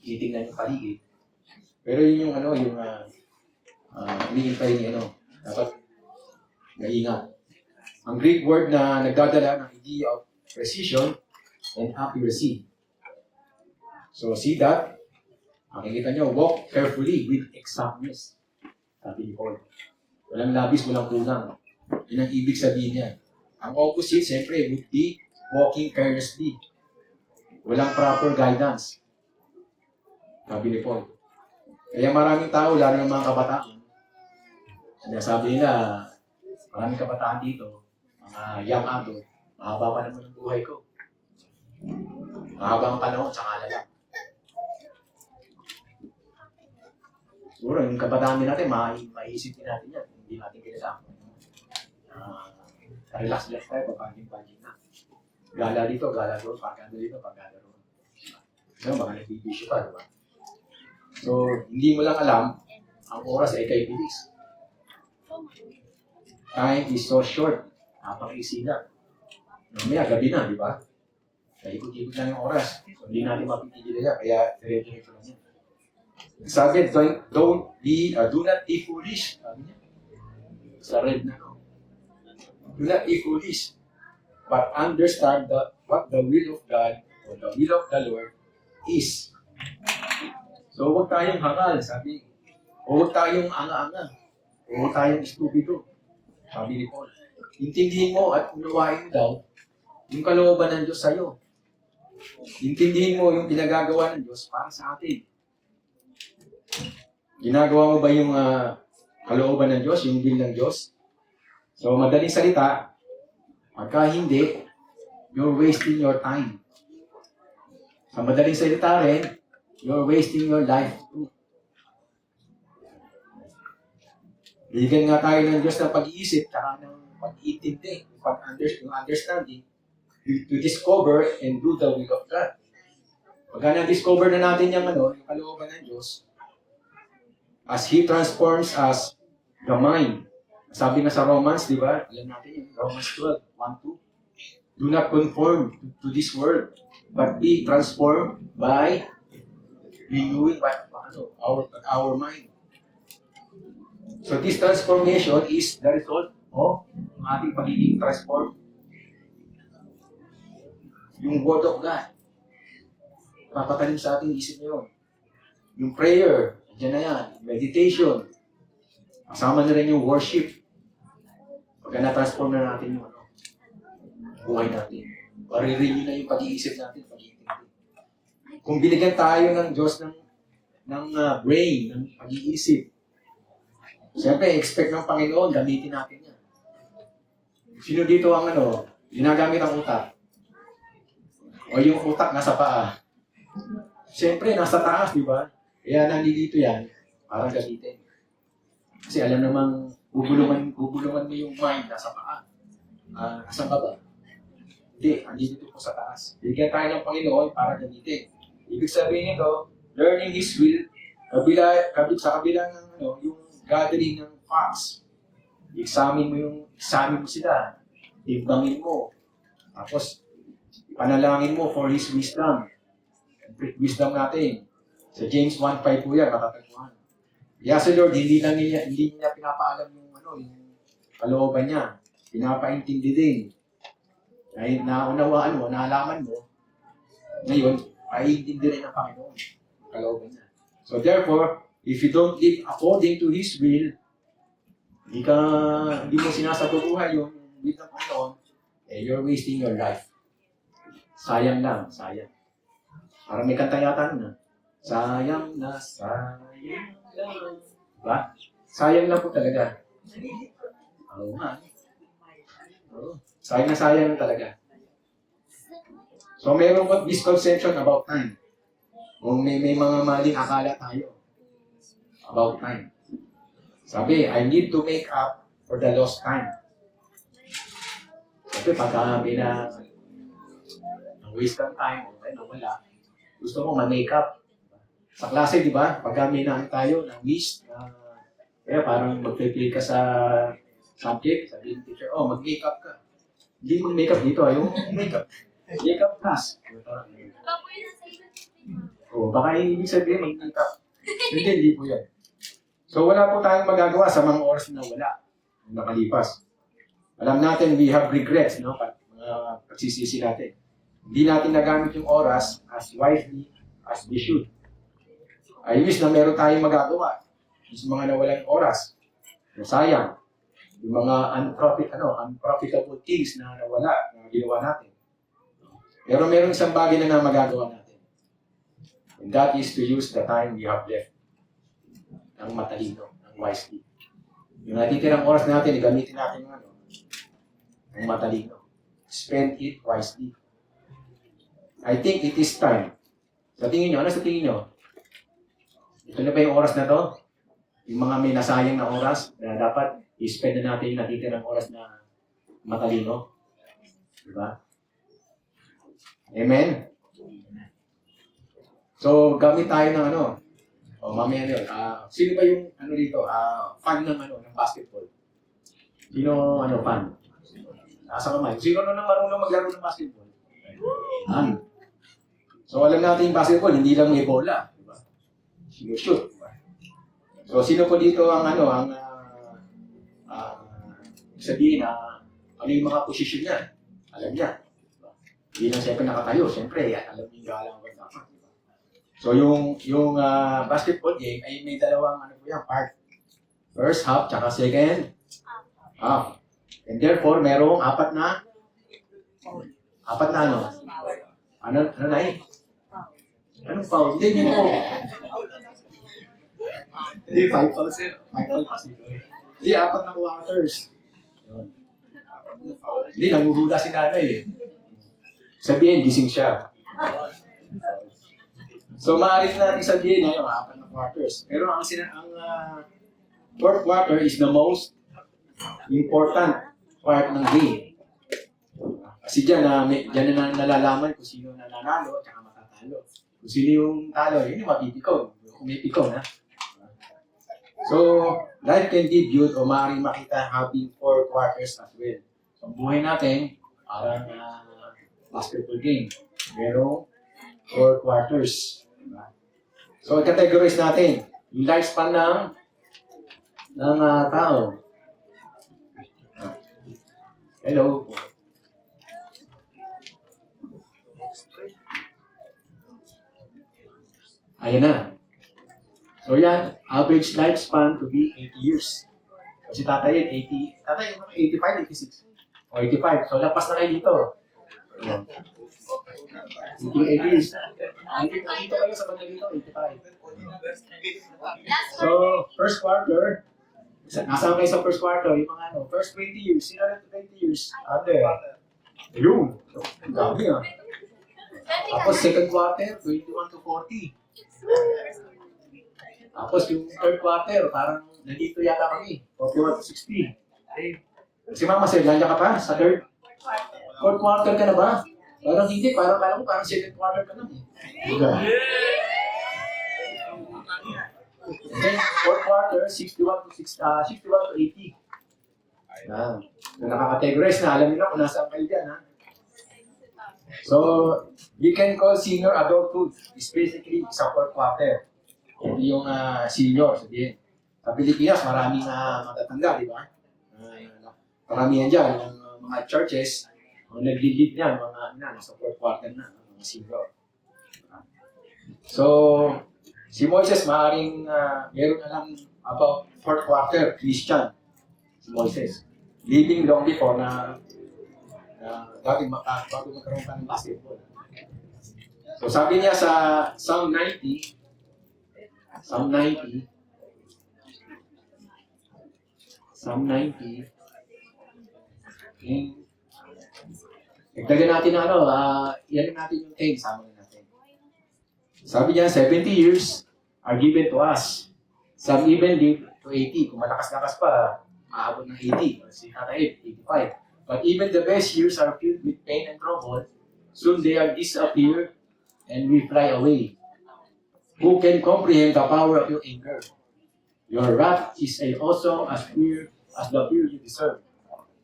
Titingnan yung paligid. Pero yun yung ini-imply niya, dapat maingat. Ang Greek word na nagdadala ng idea of precision and accuracy. So, see that? Makikita nyo, walk carefully with exactness. Sabi ni Paul. Walang labis, walang kulang. Yun ang ibig sabihin niya. Ang opposite, siyempre, would be walking carelessly. Walang proper guidance. Sabi ni Paul. Kaya maraming tao, lalo ng mga kabataan, sinasabi nila, maraming kabataan dito, mga young adult, mahaba pa naman ang buhay ko. Mahaba ang panahon, saka na lang. Siguro, yung kabataan din natin, maiisip din natin yan. Hindi natin kailangan. Relax lang tayo, papagin-pagin na. Gala dito, gala doon, pagkanda dito, pagkanda doon. So, baka nagbibisyo pa, diba? So, hindi mo lang alam, ang oras ay kay bilis. Time is so short. Napakaisi na. Mamaya, gabi na, di ba? Ikot-ikot lang yung oras. So, hindi natin mapipigil na. Kaya, dire-diretso lang yan. Sabi, do not be foolish. Sabi niya. Sa red na, no? Do not be foolish. But understand what the will of God or the will of the Lord is. So, huwag tayong hangal, sabi. O huwag tayong anga-anga. O huwag tayong estupido. Sabi ni Paul. Intindihin mo at unawain mo daw yung kalooban ng Diyos sa'yo. Intindihin mo yung pinagagawa ng Diyos para sa atin. Ginagawa mo ba yung kalooban ng Diyos, yung will ng Diyos? So, madaling salita, pagka hindi, you're wasting your time. Sa madaling salita rin, you're wasting your life too. Bigyan nga tayo ng Diyos ng pag-iisip at ng pag-iintindi, yung understanding to discover and do the will of God. Pagka na-discover na natin yung kalooban ng Diyos, as He transforms us, the mind. Sabi nga sa Romans, di ba? Alam natin yun, Romans 12, 1-2. Do not conform to this world, but be transformed by renewing our mind. So this transformation is the result of ating pagiging transformed. Yung Word of God, papatanim sa ating isip niyo. Yung prayer, dyan na yan. Meditation, kasama na rin yung worship. Pagka na-transform na natin yung buhay natin. Marirenew na yung pag-iisip natin, pag-iintindi. Kung binigyan tayo ng Diyos ng brain, ng pag-iisip, siyempre, expect ng Panginoon, gamitin natin yan. Sino dito ang ginagamit ang utak? O yung utak nasa paa? Siyempre, nasa taas, di ba? Kaya nandito yan, para gamitin. Kasi alam namang, bubulungan mo yung mind nasa paa. Nasa baba. Hindi, andito po sa taas. Bigyan tayo ng Panginoon para gamitin. Ibig sabihin nito, learning His will, sa kabila ng yung gathering ng facts. Examine mo sila. Timbangin mo. Tapos, panalangin mo for His wisdom. Wisdom natin. Sa James 1:5 po yan, matatagpuan. Kaya sa Lord, hindi niya pinapaalam yung kalooban niya. Pinapaintindi din. Dahil naunawaan mo, naalaman mo, ngayon, paiintindi rin ng Panginoon. Kalooban niya. So therefore, if you don't live according to His will, hindi mo sinasabubuhay yung will ng Panginoon, you're wasting your life. Sayang lang, sayang. Parang may kanta yata na. Sayang na, sayang lang. Diba? Sayang lang po talaga. Oo nga. Sayang na sayang talaga. So, mayroon ba misconception about time? Kung may mga maling akala tayo about time. Sabi, I need to make up for the lost time. Sabi, pagka waste ng time, wala. Gusto mo ma-make up. Sa klase, di ba? Pagka may tayo na miss, kaya parang mag-play ka sa subject, sabihin ng teacher, mag-make up ka. Hindi mag-make up dito, yung make up. Make up class. Baka ibig sabihin mag-make up. Hindi po yan. So wala po tayong magagawa sa mga oras na wala, nakalipas. Alam natin, we have regrets, mga pagsisisi natin. Hindi natin nagamit yung oras as wisely as we should. I wish na meron tayong magagawa sa mga nawalang oras. Sayang. Yung mga unprofitable things na nawala, na ginawa natin. Pero meron isang bagay na magagawa natin. And that is to use the time we have left ng matalino, ng wisely. Yung natitirang oras natin, gamitin natin yung ng matalino. Spend it wisely. I think it is time. Sa tingin nyo, ano sa tingin nyo? Ito na ba yung oras na to? Yung mga may nasayang na oras na dapat i-spend na natin yung natitirang oras na matalino. Diba? Amen? So, gamit tayo ng mamaya yun. Sino ba yung dito? Fan ng ng basketball? Sino fan? Nasa kamay. Sino nang marunong maglaro ng basketball? So, alam natin yung basketball, hindi lang may bola. Diba? Sinushoot. Diba? So, sino po dito ang sabihin ano yung mga posisyon niya? Alam niya. Diba? Hindi lang siyempre nakatayo. Siyempre, alam niyo yung galang ko dapat. Diba? So, yung basketball game ay may dalawang part. First half, tsaka second half. And therefore, merong apat na Ano na eh? Anong foul? Hindi mo. Hindi, 5 fouls eh. 5 fouls. Hindi, 4 na quarters. Hindi, nanguhula si nanay eh. Sabihin, gising siya. So, maaaring natin sabihin na 4 na quarters. Pero ang fourth quarter is the most important part ng game. Kasi dyan na nalalaman kung sino nananalo at matatalo. Kung sino yung talo, yun yung mapipikaw. Kung may pikaw na. So, life can be viewed o maaaring makita having 4 quarters as well. So, ang buhay natin, parang basketball game. Merong 4 quarters. Diba? So, i-categorize natin yung lifespan ng tao. Hello. Ayan na. So yan, average lifespan to be 80 years. Kasi tatay 85, 86. O 85. So lapas na kayo dito. 80 years. Dito kayo sa banda dito, 85. So, first quarter, nasaan kayo sa first quarter? Yung mga first 20 years, sino na 20 years? Ate. Ayun. Ang dami Tapos second quarter, 21 to 40. Tapos yung third quarter, parang nandito yata kami, 41 to 60. Si Mama Sir, nandiyan ka pa sa third? Fourth quarter ka na ba? Parang hindi, parang alam ko, parang second quarter ka na. Diba? And then, fourth quarter, 61 to 80. Nakakategorize na, alam niyo na kung nasaan kayo dyan, ha? So, we can call senior adulthood is basically sa fourth quarter. Hindi yung senior, sabihin. Sa Pilipinas, maraming matatanda, di ba? Maramihan dyan, yung mga churches, nag-lead niyan, nasa fourth quarter na, mga senior. So, si Moises, maaaring meron alam about fourth quarter, Christian. Si Moises. Living long before na bago magkaroon pa ng basketball. So sabi niya sa Psalm 90, Dagdagan natin ng yan natin yung 10, sama natin. Sabi niya, 70 years are given to us. Some even live to 80. Kung malakas-lakas pa, maabot ng 80. Si Tataib, 85. But even the best years are filled with pain and trouble. Soon they are disappear and we fly away. Who can comprehend the power of your anger? Your wrath is also as the fear you deserve.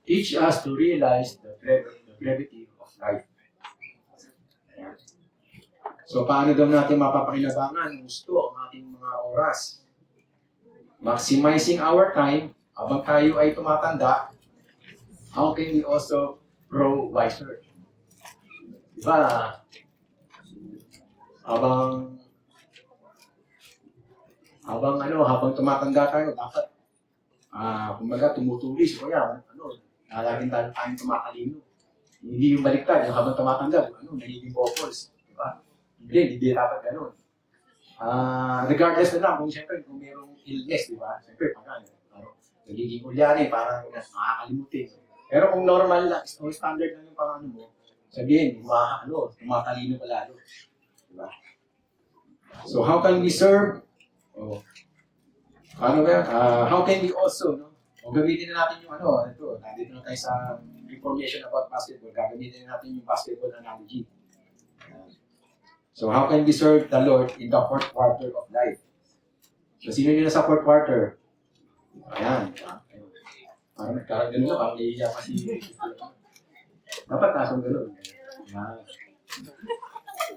Teach us to realize the brevity of life. So, paano daw natin mapapakinabangan gusto ang ating mga oras? Maximizing our time habang tayo ay tumatanda. How can we also grow wiser? Diba? Habang tumatanda tayo, dapat kumbaga tumutulis o yan, laging tayong tumatalino. Hindi yung baliktad, yung habang tumatanda, ano, nagiging vocals. Di ba? Hindi dapat ganun. Regardless na lang, kung siyempre, kung mayroong illness, di ba? Siyempre, nagiging ulyanin, parang makakalimutin. Pero kung normal lang, o standard lang yung pangano mo, sabihin, tumatalino ka lalo. Di ba? So, how can we serve? Paano ba? How can we also, no? O gamitin na natin yung nandito na tayo sa information about basketball. Gagamitin na natin yung basketball analogy. So how can we serve the Lord in the fourth quarter of life? So sino nyo na sa fourth quarter? Ayan. Parang gano'n na, parang naiiya kasi. Dapat nasong gano'n. Ayan.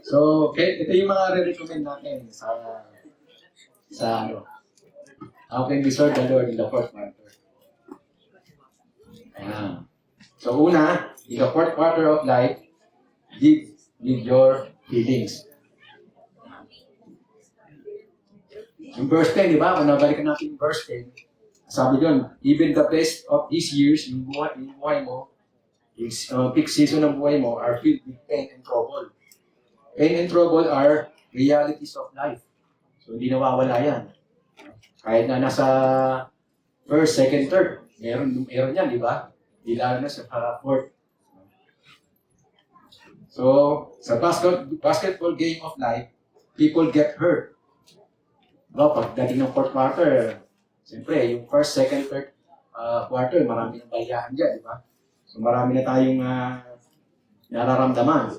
So, ito yung mga re-recommend natin sa how can we serve the Lord in the fourth quarter? Ayan. So una, in the fourth quarter of life, live with your feelings. Yung verse 10, di ba? Kung nabalikan natin yung verse 10, sabi doon, even the best of these years, yung buhay mo, yung peak season ng buhay mo, are filled with pain and trouble. Pain and trouble are realities of life. So hindi nawawala yan. Kahit na nasa first, second, third, meron yan, di ba? Di lalo na sa fourth. So, sa basketball game of life, people get hurt. Diba, pagdating ng fourth quarter, siyempre, yung first, second, third quarter, marami ng baliyahan dyan, di ba? So, marami na tayong nararamdaman.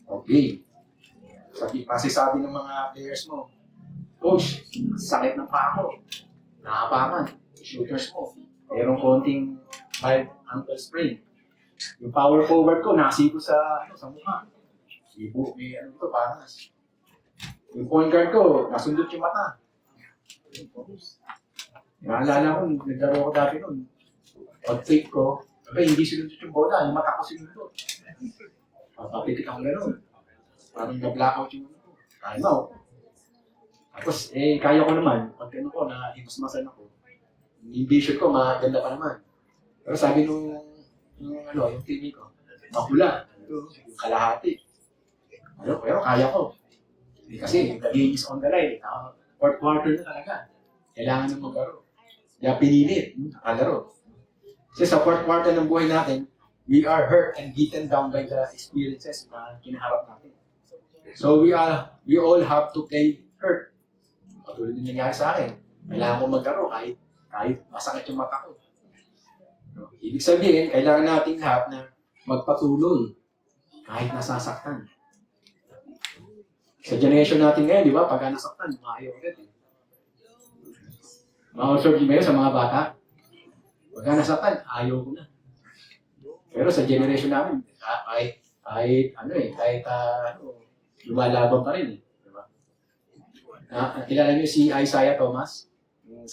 Okay. Kasi sabi ng mga players mo, Coach, sakit ng paa ko. Nakapakan. Shooters mo. Mayroong konting mild ankle sprain. Yung power forward ko, nasipo sa mukha. Sibo, may panas. Yung point guard ko, nasundot yung mata. Naalala ko, naglaro ko dati nun. Pag-take ko, hindi sinundot yung bola, yung mata ko sinundot. Papapikit ako gano'n. Parang na-blackout yung ano. Tapos, kaya ko naman, pag na-himasmasan ako, yung vision ko, maganda pa naman. Pero sabi yung TV ko, mapula. Yung kalahati. Pero kaya ko. Kasi the game is on the line. Fourth quarter na talaga. Kailangan nang maglaro. Kaya pinilit, nakalaro. Kasi sa fourth quarter ng buhay natin, we are hurt and beaten down by the experiences na kinaharap natin. So we all have to play hurt. Katulad din nangyari sa akin. Kailangan ko maglaro kahit masakit yung mata ko. Ibig sabihin, kailangan natin lahat na magpatuloy kahit nasasaktan. Sa generation natin ngayon, di ba, pagka nasaktan, maayaw agad. Ma-observe nyo sa mga bata, pagka nasaktan, ayaw ko na. Pero sa generation namin, kahit lumalaban pa rin. Diba? Kilala niyo si Isaiah Thomas? Yung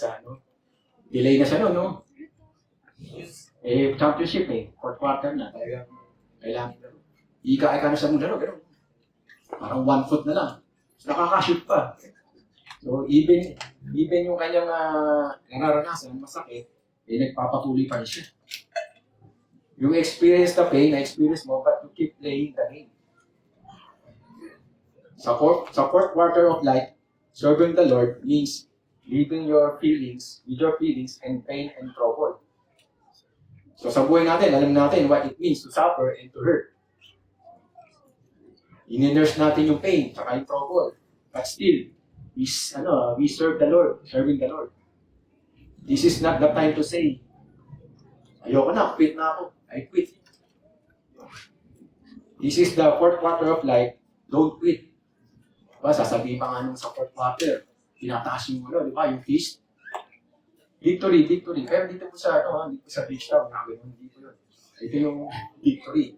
delay na siya no? Championship fourth quarter na, talagang kailangan laro. Ika na siya mong laro, pero parang 1 foot na lang. Nakaka-shoot pa. So, even yung kanyang nararanasan, masakit, nagpapatuloy pa rin siya. Yung experience na-experience mo, but to keep playing the game. Sa fourth quarter of life, serving the Lord means living your feelings and pain and trouble. So sa buhay natin, alam natin what it means to suffer and to hurt. I-nurse natin yung pain, saka yung trouble. But still, we serve the Lord, serving the Lord. This is not the time to say, ayoko na, quit na ako. I quit. This is the fourth quarter of life, don't quit. Diba, sasabihin pa nga nung sa fourth quarter, tinataas yung di ba, yung fist. Victory. Pero dito po sa beach town, dito yun. Ito yung victory.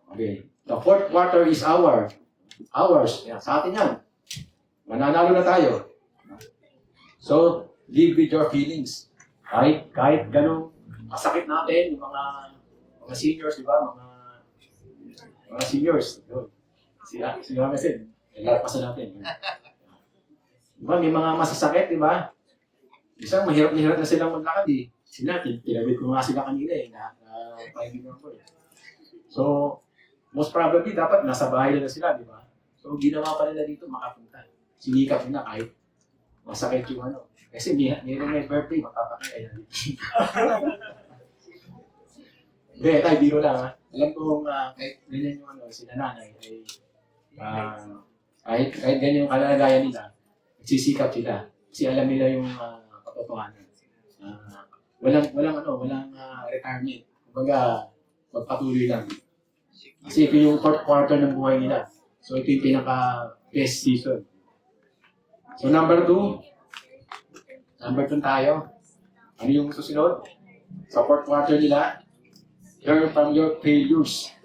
Okay. The fourth quarter is ours. Yan, sa atin yan. Mananalo na tayo. So, live with your feelings. Kahit ganun, masakit natin, yung mga seniors, di ba? Mga seniors. Si Ramesin, naglapasan natin. Diba, may mga masasakit, di ba? Isang mahirap na silang maglakad Sila, tinawid ko nga sila kanina kaibigan ko eh. So, most probably, dapat nasa bahay na sila, di ba? So, ginawa pa nila dito, makapunta. Sinikap nila kahit masakit yung ano. Kasi mayroong may birthday, makapakaya. Hindi, tayo, biro lang ha. Alam ko kahit ganyan yung ano, sila nanay, ay, kahit ganyan yung kalagayan nila, nagsisikap sila. Kasi alam nila yung katotohanan. Walang retirement. Kumbaga, magpatuloy lang. Kasi ito yung fourth quarter ng buhay nila. So ito yung pinaka-best season. So number 2 tayo. Ano yung susunod? Sa fourth quarter nila, learn from your failures.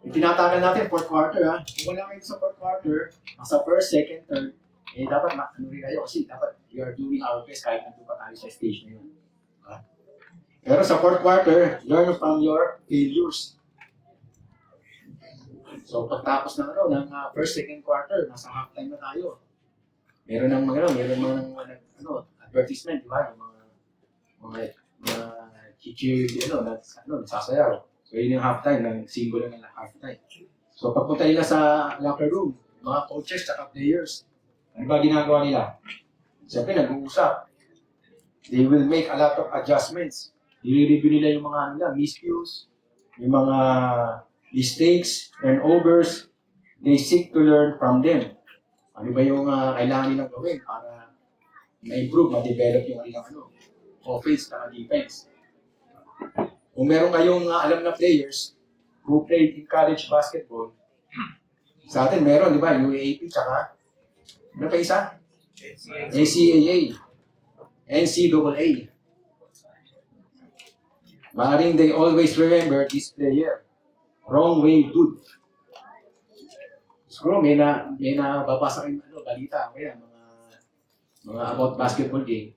Yung tinatagan natin, fourth quarter ha. Kung wala kayo sa fourth quarter, sa first, second, third, dapat ano rin kayo kasi dapat we are doing our best kahit nandun pa tayo sa stage na yun. Pero sa fourth quarter, learn from your failures. So pagtapos ng first, second quarter, nasa halftime na tayo. Meron ng advertisement, di ba? Yung mga cheer, nagsasayaw. So yun yung halftime, ng simbolo ng halftime. So pagpunta nila sa locker room, mga coaches at players, ano ba ginagawa nila? Siyempre, nag-uusap. They will make a lot of adjustments. I-review nila yung mga miscues, yung mga mistakes, turnovers. They seek to learn from them. Ano ba yung kailangan nilang gawin para ma-improve, ma-develop yung kanilang offense at defense. Kung meron kayong alam na players who played in college basketball, sa atin meron, di ba? UAAP, tsaka ano pa isa? NCAA, NCAA. Maaaring they always remember this player. Wrong way, dude. Siguro may babasa kayong balita, kaya mga about basketball game.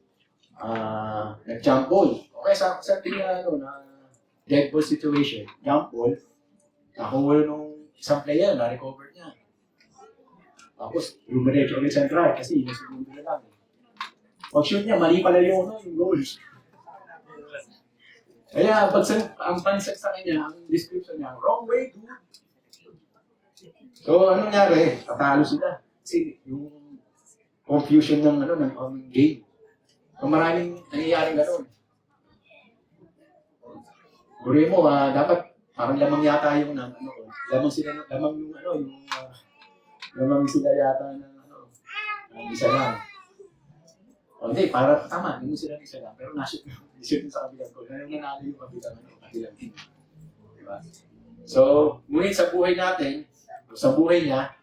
Nag-jump ball. Okay, sa na dead ball situation, jump ball, nakuha nung isang player, na-recover niya. Tapos, lumiretso ulit sa try kasi nasusunod na lang. Pag-shoot niya, mali pala yung goals. Kaya, ang pansag sa kanya, ang description niya, wrong way, dude. So, ano nangyari? Tatalo sila. Kasi yung confusion ng game. So, maraming nangyayaring gano'n. Guri mo, dapat parang lamang yata yung lamang sila yata ng isa lang. O hindi, para tama, hindi mo sila isa lang. Pero nashoot sa kabilang goal. Ngayon nanalo yung kabilang team. Diba? So, ngunit sa buhay natin, sa buhay niya,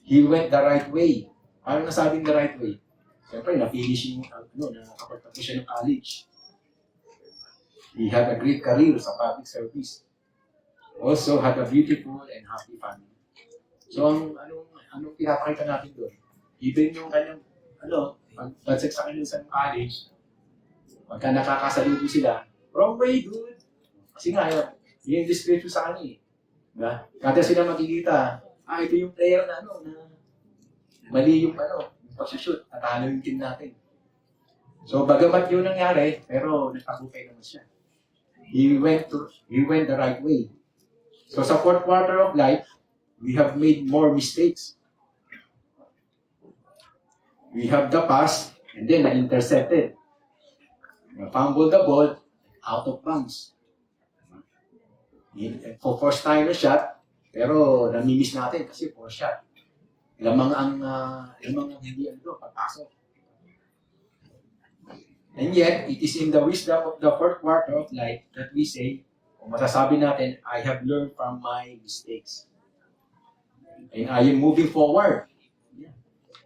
he went the right way. Parang nasabing the right way. Siyempre, na-finish yung nakapagtapos siya ng college. He had a great career sa public service. Also had a beautiful and happy family. So, anong pinapakita natin doon? Even yung kanyang, pagsag sa kanyang sa college, pagka nakakasalubo sila, wrong way, dude. Kasi nga, yun yung description sa kanya eh. Diba? Kada sila makikita, ito yung player na mali yung pag-shoot, natalo yung team natin. So, bagamat yun nangyari, pero nagtagumpay naman siya. He went the right way. So, sa fourth quarter of life, we have made more mistakes. We have the pass, and then na-intercepted. Fumble the ball, out of bounds. For first time na shot, pero namimiss natin kasi first shot. Lamang ang hindi pagpasok. And yet, it is in the wisdom of the fourth quarter of life that we say, kung masasabi natin, I have learned from my mistakes. And I am moving forward. Yeah.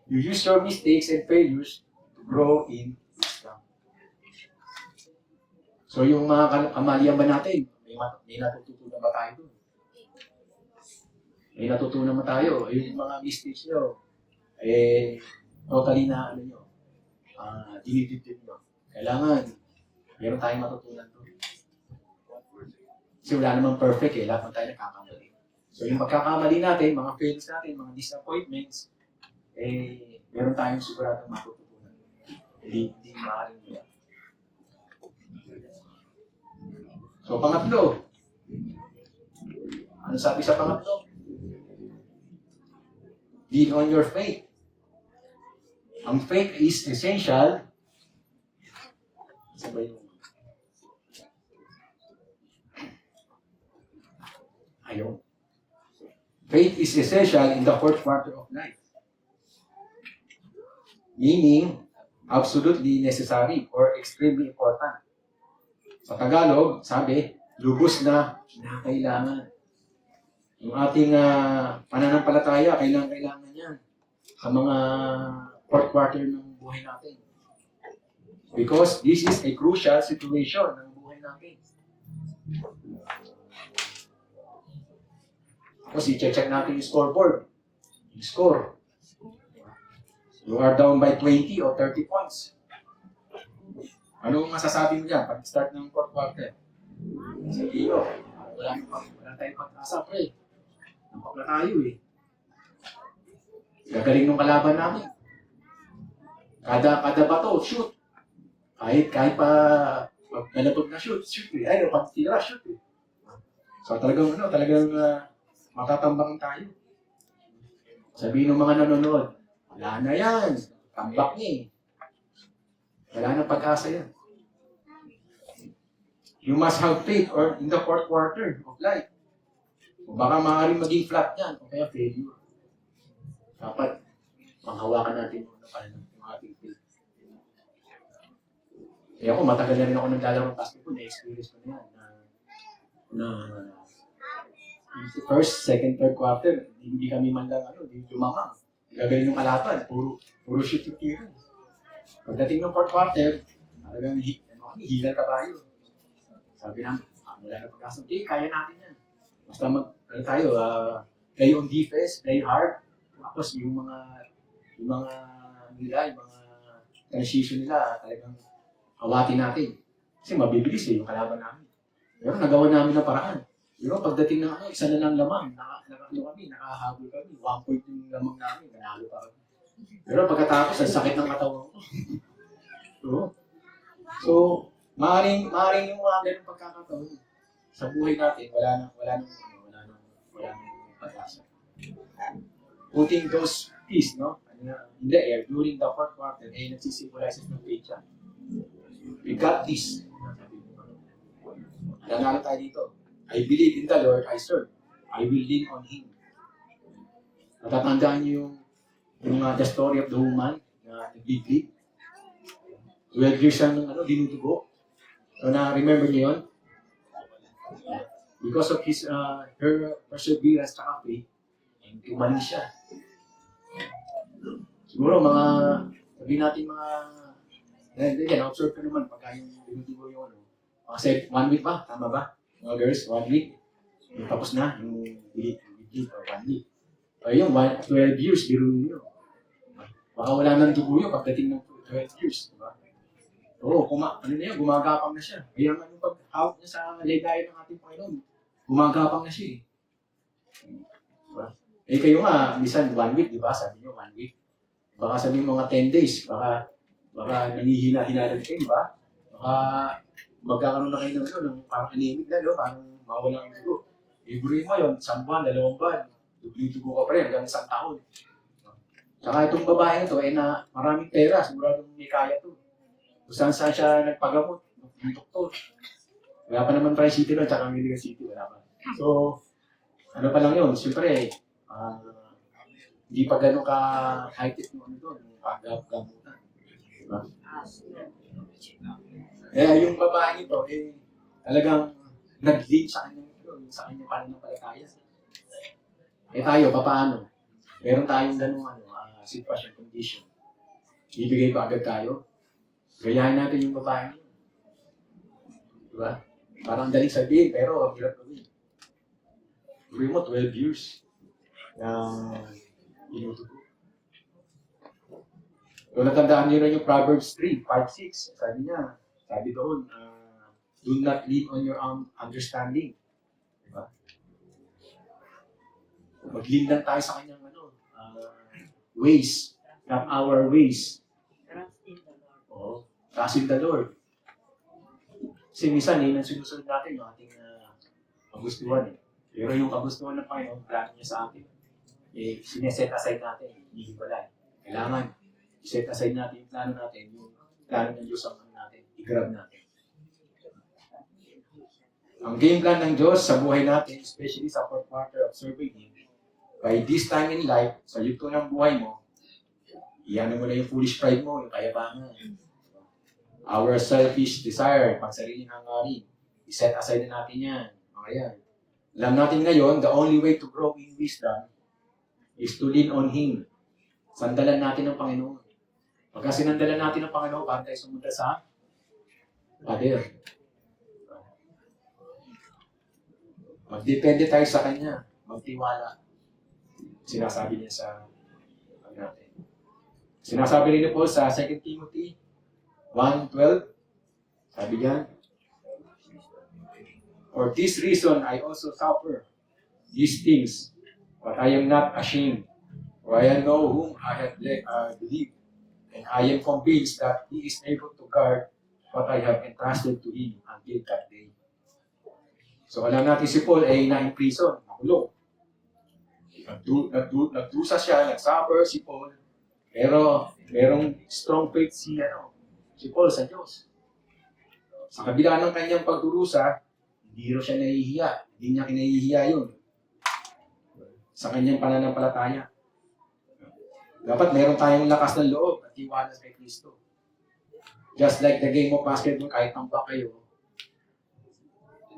You use your mistakes and failures to grow in wisdom. So yung mga kamalian ba natin, may natututunan ba tayo doon? May natutunan ba tayo? Yung mga mistakes nyo, totally na dinidibdib nyo. Kailangan, meron tayong matutunan doon. Kasi wala namang perfect lahat ng tayo nagkakamali. So yung pagkakamali natin, mga fails natin, mga disappointments, meron tayong siguradong matutunan. Hindi maaaring nila. So, pangatlo. Ano sabi sa pangatlo? Lean on your faith. Ang faith is essential. Sa ba yung... Ayaw. Faith is essential in the fourth quarter of life. Meaning, absolutely necessary or extremely important. Sa Tagalog, sabi, lubos na kinakailangan. Yung ating pananampalataya, kailangan yan sa mga fourth quarter ng buhay natin. Because this is a crucial situation ng buhay natin. Tapos i-check natin yung scoreboard. Yung score. You are down by 20 or 30 points. Ano masasabi mo dyan pag start ng fourth quarter? Sabi nyo, wala tayong pag-asa, pre. Nampak na tayo eh. Gagaling ng kalaban namin. Kada bato, shoot. Kahit pa pag nalapag na shoot eh. Ay, pag tira, shoot eh. So talagang matatambangan tayo. Sabihin ng mga nanonood, wala na yan. Tambak niya eh. Wala na pag-asa yan. You must have faith or in the fourth quarter of life. O baka maaaring maging flat yan o kaya failure. Dapat manghawakan natin yung ating faith. Kaya ako, matagal na rin ako naglalaro ng basketball. Na-experience ko na yan. Na first, second, third quarter, hindi kami man lang hindi lumamang. Gagaling ng kalaban, puro shoot yung tira. Pagdating ng fourth quarter, talagang hilal kabayo. Sabi namin, wala na pag-asa. Okay, kaya natin yan. Basta play on defense, play hard. Tapos yung mga transition nila, talagang awatin natin. Kasi mabibilis yung kalaban namin. Pero nagawa namin ng paraan. Pero pagdating ng isa na lang lamang, nakahabol kami. 1 point yung lamang namin, nanalo pa kami. Pero pagkatapos, ang sakit ng katawan ko. So, maaaring yung mga ganung pagkakataon sa buhay natin, wala nang pag-asa. Putting those keys, in the air during the fourth quarter, nagsisimbolize ng faith siya. We got this. Nanalo tayo dito. I believe in the Lord I serve. I will lean on Him. Natatandaan niyo yung the story of the woman na nagbibig. 12 years ang dinudugo. So na-remember niyo yun? Because of her perseverance at faith, umaling siya. Siguro sabihin natin observe ka naman pagka yung dinudugo yung kasi 1 week ba? Tama ba? Mga girls, 1 week. Tapos na, yung week or 1 week. O yung 12 years, biro nyo. Baka wala nang dugo yun pagdating ng 12 years. Diba? Oo, gumagapang na siya. Kaya yung pag-hawak niya sa ligaya ng ating Panginoon, gumagapang na siya eh. Diba? Kayo nga, minsan 1 week, di ba? Sabi nyo, 1 week. Baka sabi mga 10 days, baka nanihina-hinalan kayo, di ba? Baka magkakaroon na kayo ng parang anemic na, parang mawala ang dugo. Iburin mo yun, 1 buwan, 2 buwan, dugo ka pa rin hanggang 1 taon. Saka itong babae ito, na maraming pera, siguradong may kaya ito. Kung saan siya nagpagamot, ng doktor. Wala pa naman Tri City nun, tsaka Miligan City, wala pa. So, ano pa lang yun, siyempre, hindi pa gano'n ka-high-tech yung pag-gamutan. Diba? Kaya yung babae ito, talagang nag-lead sa kanyang pananampalataya. Tayo, paano? Meron tayong gano'ng sitwasyon, condition. Ibigay pa agad tayo. Gayahin natin yung babae niyo. Diba? Parang daling sabihin, pero hirap gawin. Gawin mo 12 years na inutubo. So, natandaan niyo na yung Proverbs 3, 5, 6. Sabi doon, do not lean on your own understanding. Diba? Mag-lean lang tayo sa kanyang ways, not our ways. Trust in the Lord. Trust in the Lord. Kasi minsan, yun ang sinusunod natin yung ating kagustuhan. Pero yung kagustuhan ng Panginoon, plano niya sa atin, sineset aside natin, hindi wala. Kailangan, set aside natin yung plano natin, yung plano ng Diyos ang natin, i-grab natin. Ang game plan ng Diyos sa buhay natin, especially sa fourth quarter of serving Him, by this time in life, sa yugto ng buhay mo, iyan mo na yung foolish pride mo, yung kayabangan. Our selfish desire, pagsariling hangarin, i-set aside na natin yan. Mga yan. Alam natin ngayon, the only way to grow in wisdom is to lean on Him. Sandalan natin ng Panginoon. Pagka sinandalan natin ng Panginoon, para tayo sumunod sa Father. Magdepende tayo sa Kanya. Magtiwala. Sinasabi niya sa natin. Sinasabi rin po sa 2 Timothy 1:12. Sabi niya, for this reason, I also suffer these things, but I am not ashamed. For I know whom I have believed, and I am convinced that He is able to guard what I have entrusted to Him until that day. So alam natin si Paul ay na-imprison, nakulong. Nagdusa siya, nag-suffer si Paul, pero merong strong faith si Paul sa Diyos. Sa kabila ng kanyang pagdurusa, hindi rin siya nahihiya. Hindi niya kinahihiya yun. Sa kanyang pananampalataya. Dapat meron tayong lakas ng loob at tiwala kay Kristo. Just like the game of basketball, kahit tambak kayo,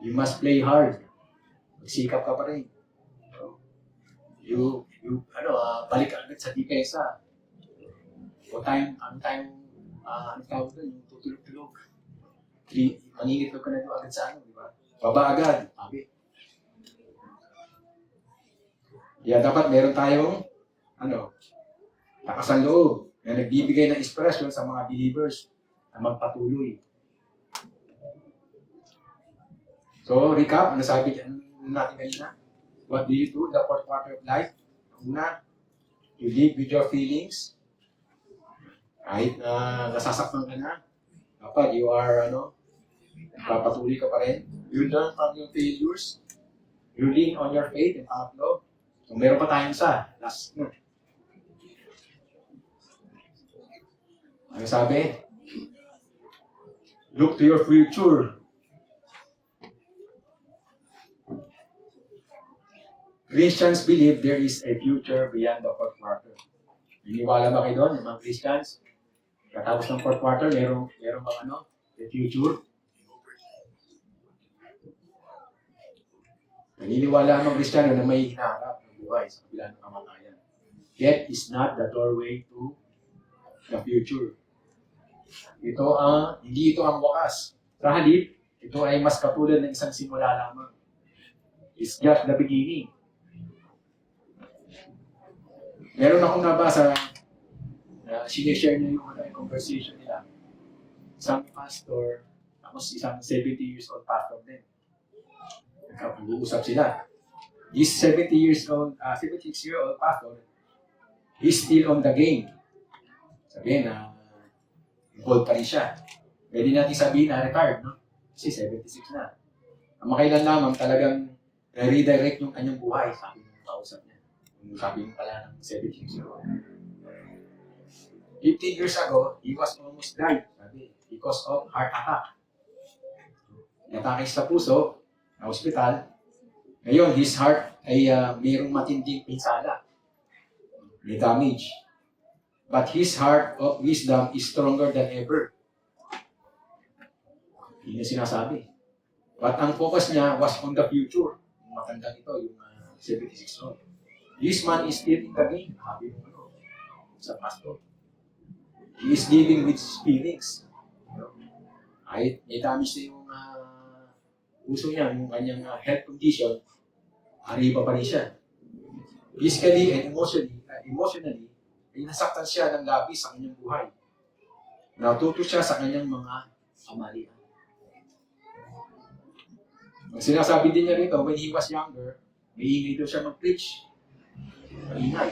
you must play hard. Magsikap ka pa rin. Balik agad sa depensa. O tayong tawag doon, yung tutulog-tulog. Mangingitlog ka na doon agad sa di ba? Baba agad, sabi. Kaya dapat meron tayong, lakas ng loob na nagbibigay ng inspirasyon sa mga believers na magpatuloy. So, recap, sabi natin kanina? What do you do in the fourth quarter of life? Una, you live with your feelings. Kahit nasasaktan ka na, dapat you are, papatuloy ka pa rin. You learn from your failures. You lean on your faith and pangatlo. So, meron pa tayong last. Ano sabi? Look to your future. Christians believe there is a future beyond the fourth quarter. Niniwala ba kayo doon, yung mga Christians? Katapos ng fourth quarter, meron bang the future? Naniniwala ang mga Kristiyano na may hinaharap ng buhay sa kabila ng kamatayan. Death is not the doorway to the future. Hindi ito ang wakas. Sa halip, ito ay mas katulad ng isang simula lamang. It's just the beginning. Meron akong nabasa na sinishare niya yung conversation nila. Isang pastor, tapos isang 70 years old pastor din. Nag-uusap sila. This 76-year-old pastor, he's still on the game. Sabihin na, involved pa rin siya. Pwede natin sabihin na retired, no? Kasi 76 na. Ang makailan lamang talagang redirect yung kanyang buhay, sabi ng kausap niya. Sabi mo pala ng 76-year-old. 15 years ago, he was almost died, sabi, because of heart attack. Natake sa puso, na hospital. Ngayon, his heart ay mayroong matinding pinsala. May damage. But his heart of wisdom is stronger than ever. Hindi niya sinasabi. But ang focus niya was on the future. Yung matandang ito, yung 76-year-old. This man is still in the game. Sabi mo sa pastor. He is living with his feelings. Kahit may damage na yung puso niya, yung kanyang health condition, arriba pa rin siya. Physically and emotionally, ay nasaktan siya ng labis sa kanyang buhay. Natuto siya sa kanyang mga kamalian. Ang sinasabi din niya rito, when he was younger, may ingay daw siya mag-preach. Maingay.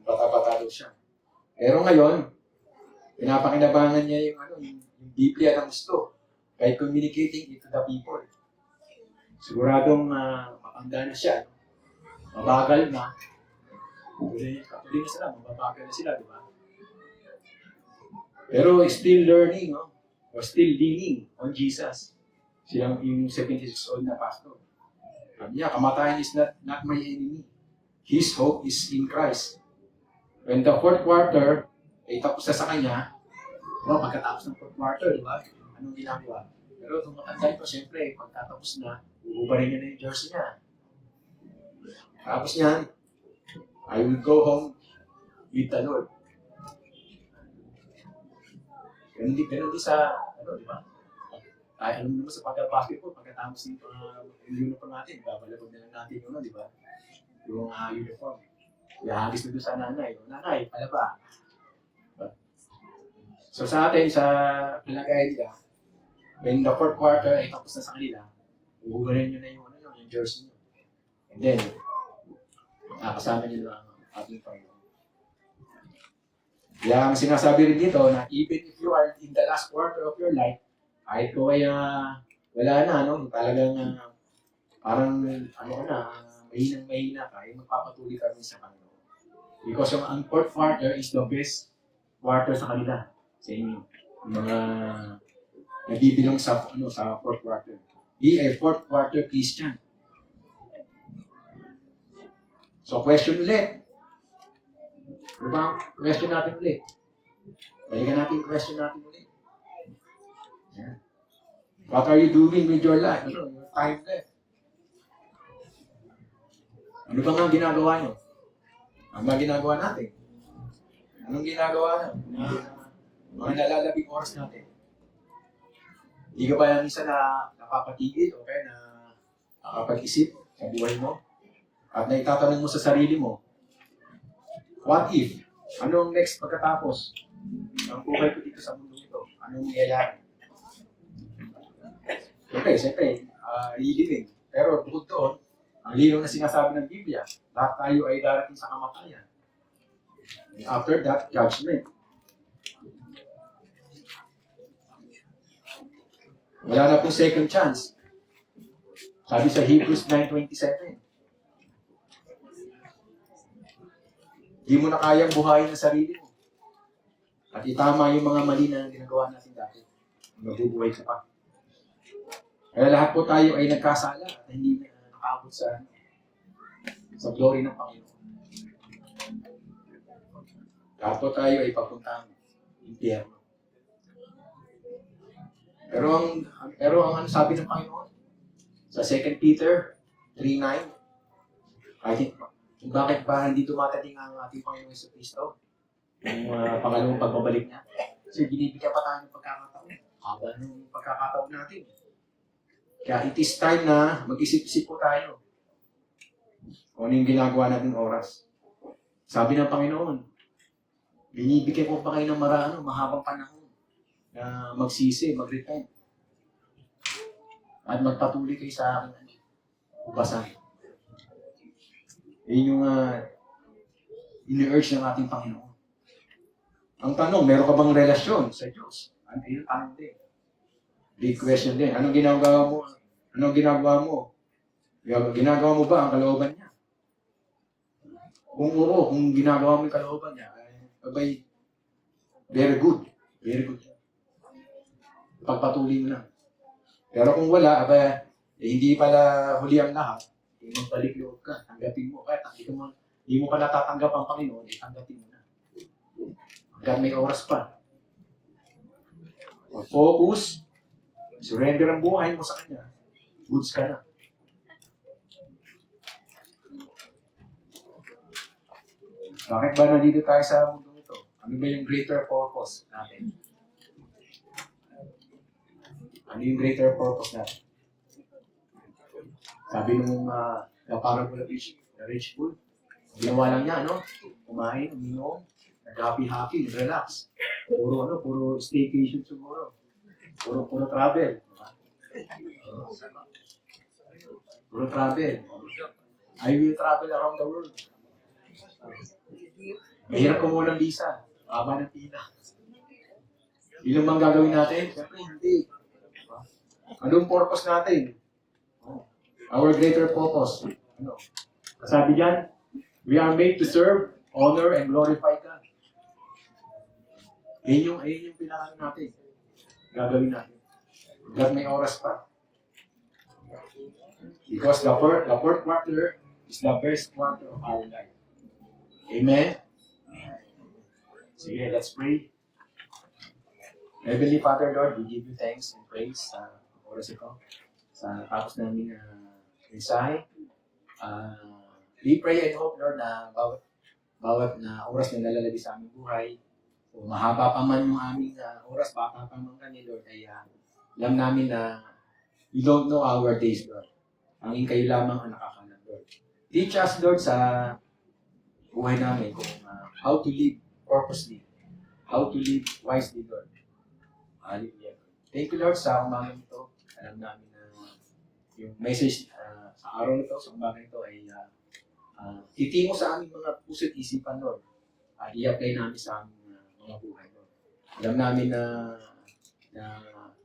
Bata-bata daw siya. Pero ngayon, pinapakinabangan niya yung Biblia ng gusto. by communicating it to the people. Siguradong matanda na siya, mabagal na, tuloy na sila, mababagal na sila, di ba? Pero still learning, no? Or still leaning on Jesus. Silang yung 76 years old na pastor. Sabi niya, kamatayan is not my enemy. His hope is in Christ. When the fourth quarter ay tapos na sa kanya, pagkatapos ng fourth quarter, di ba? Anong ginagawa? Pero itong matanda ito, siyempre, pagkatapos na, uubarin niya na yung jersey niya. Tapos niyan, I will go home with the Lord. Ganun din sa, di ba? Ay, alam mo naman sa pagka-basketball, pagkatapos yung uniform natin, babalabog na lang natin yung, di ba? Yung uniform. Ihagis na doon sa nanay. Nanay, pala ba? So sa atin, sa palagay nila, when the fourth quarter ay tapos na sa kanila, uubarin nyo na yung jersey nyo. And then, kasama nyo ang ating Panginoon. Kaya ang sinasabi rin dito na even if you are in the last quarter of your life, kahit ko ay wala na, no? Talagang parang mahina ka, ay magpapatuloy ka rin sa Panginoon. Because ang fourth quarter is the best quarter sa kanila, sa inyo. Yung mga nabibilong sa fourth quarter. Be a fourth quarter Christian. So question ulit. Diba? Question natin ulit. Balikan natin yung question natin ulit. Yeah. What are you doing with your life? Your time left. Ano ba nga ginagawa nyo? Ano ba ginagawa natin? Anong ginagawa na? Mga nalalabing oras natin. Hindi ka ba minsan napapatigil o kaya nakapag-isip sa buhay mo? At naitatanong mo sa sarili mo, what if? Anong next pagkatapos? Ang buhay ko dito sa mundo ito? Anong mangyayari? Siyempre, living. Pero bukod doon, ang linaw na sinasabi ng Biblia, lahat tayo ay darating sa kamatayan. And after that, judgment. Wala na pong second chance. Sabi sa Hebrews 9:27, di mo na kayang buhayin ang sarili mo. At itama yung mga mali na ginagawa natin dati. Mabubuhay ka pa. Kaya lahat po tayo ay nagkasala at hindi na nakaabot sa glory ng Panginoon. Lahat po tayo ay papuntang impyerno. Pero ang ano sabi ng Panginoon? Sa 2 Peter 3:9, I think, kung bakit pa hindi dumatating ang ating Panginoon sa Kristo, yung pangalawang pagbabalik niya. Kasi binibigyan pa tayo ng pagkakataon. Haba ng pagkakataon natin. Kaya it is time na mag-isip-isip po tayo kung ano yung ginagawa natin oras. Sabi ng Panginoon, binibigyan ko pa kayo ng mahabang panahon na magsisi, mag-repent. At magpatuloy kayo sa akin ubasan. Yun yung ini-urge ng ating Panginoon. Ang tanong, meron ka bang relasyon sa Diyos? Ano yung tanong din? Big question din. Anong ginagawa mo? Anong ginagawa mo? Ginagawa mo ba ang kalooban niya? Kung oo, kung ginagawa mo yung kalooban niya, abay, very good. Very good. Pagpatuloy mo na. Pero kung wala, abay, hindi pala huli ang lahat, magbalik loob ka, tanggapin mo. Kahit hindi mo pa natatanggap ang Panginoon, tanggapin mo na. Hanggang may oras pa. Focus, surrender ang buhay mo sa Kanya, goods ka na. Bakit ba nandito tayo sa mundo ito? Ano ba yung greater purpose natin? Ano yung greater purpose natin? Sabi nung parable of the rich fool, ginawa lang niya, kumain, uminom, nag-happy, relax. Puro staycation siguro. Puro travel. Puro travel. I will travel around the world. Mahirap kumuha ng visa. Haba ng pila. Ilang bang gagawin natin? Siyempre, hindi. Anong purpose natin? Oh, our greater purpose. Ano? Kasabi diyan, we are made to serve, honor, and glorify God. Ayun yung pinaka natin. Gagawin natin. Hanggat may oras pa. Because the fourth quarter is the best quarter of our life. Amen? Sige, let's pray. Heavenly Father, Lord, we give you thanks and praise sa oras ito. Sa tapos namin mensahe. We pray and hope, Lord, na bawat na oras na nalalagay sa aming buhay, o mahaba pa man yung aming oras, baka pa man kami, Lord, ay alam namin na we don't know our days, Lord. Angin kayo lamang ang nakakalam, Lord. Teach us, Lord, sa buhay namin kung how to live purposely, how to live wisely, Lord. Hallelujah. Thank you, Lord, sa umagang ito. Alam namin na yung message sa araw nito, sa umagang ito ay titingo sa aming mga puso at isipan, Lord. I-apply namin sa aming mga buhay, Lord. Alam namin na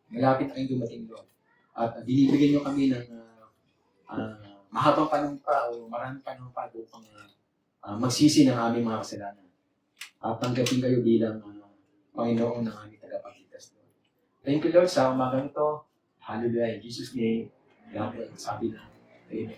malapit ang dumating, Lord. At binibigyan nyo kami ng mahabang panahon pa o maraming panahon pa upang magsisi ng aming mga kasalanan. At tanggapin kayo bilang Panginoon ng aming tagapagligtas, Lord. Thank you, Lord, sa umagang ito. Hallelujah. In Jesus' name, sabi na. Amen.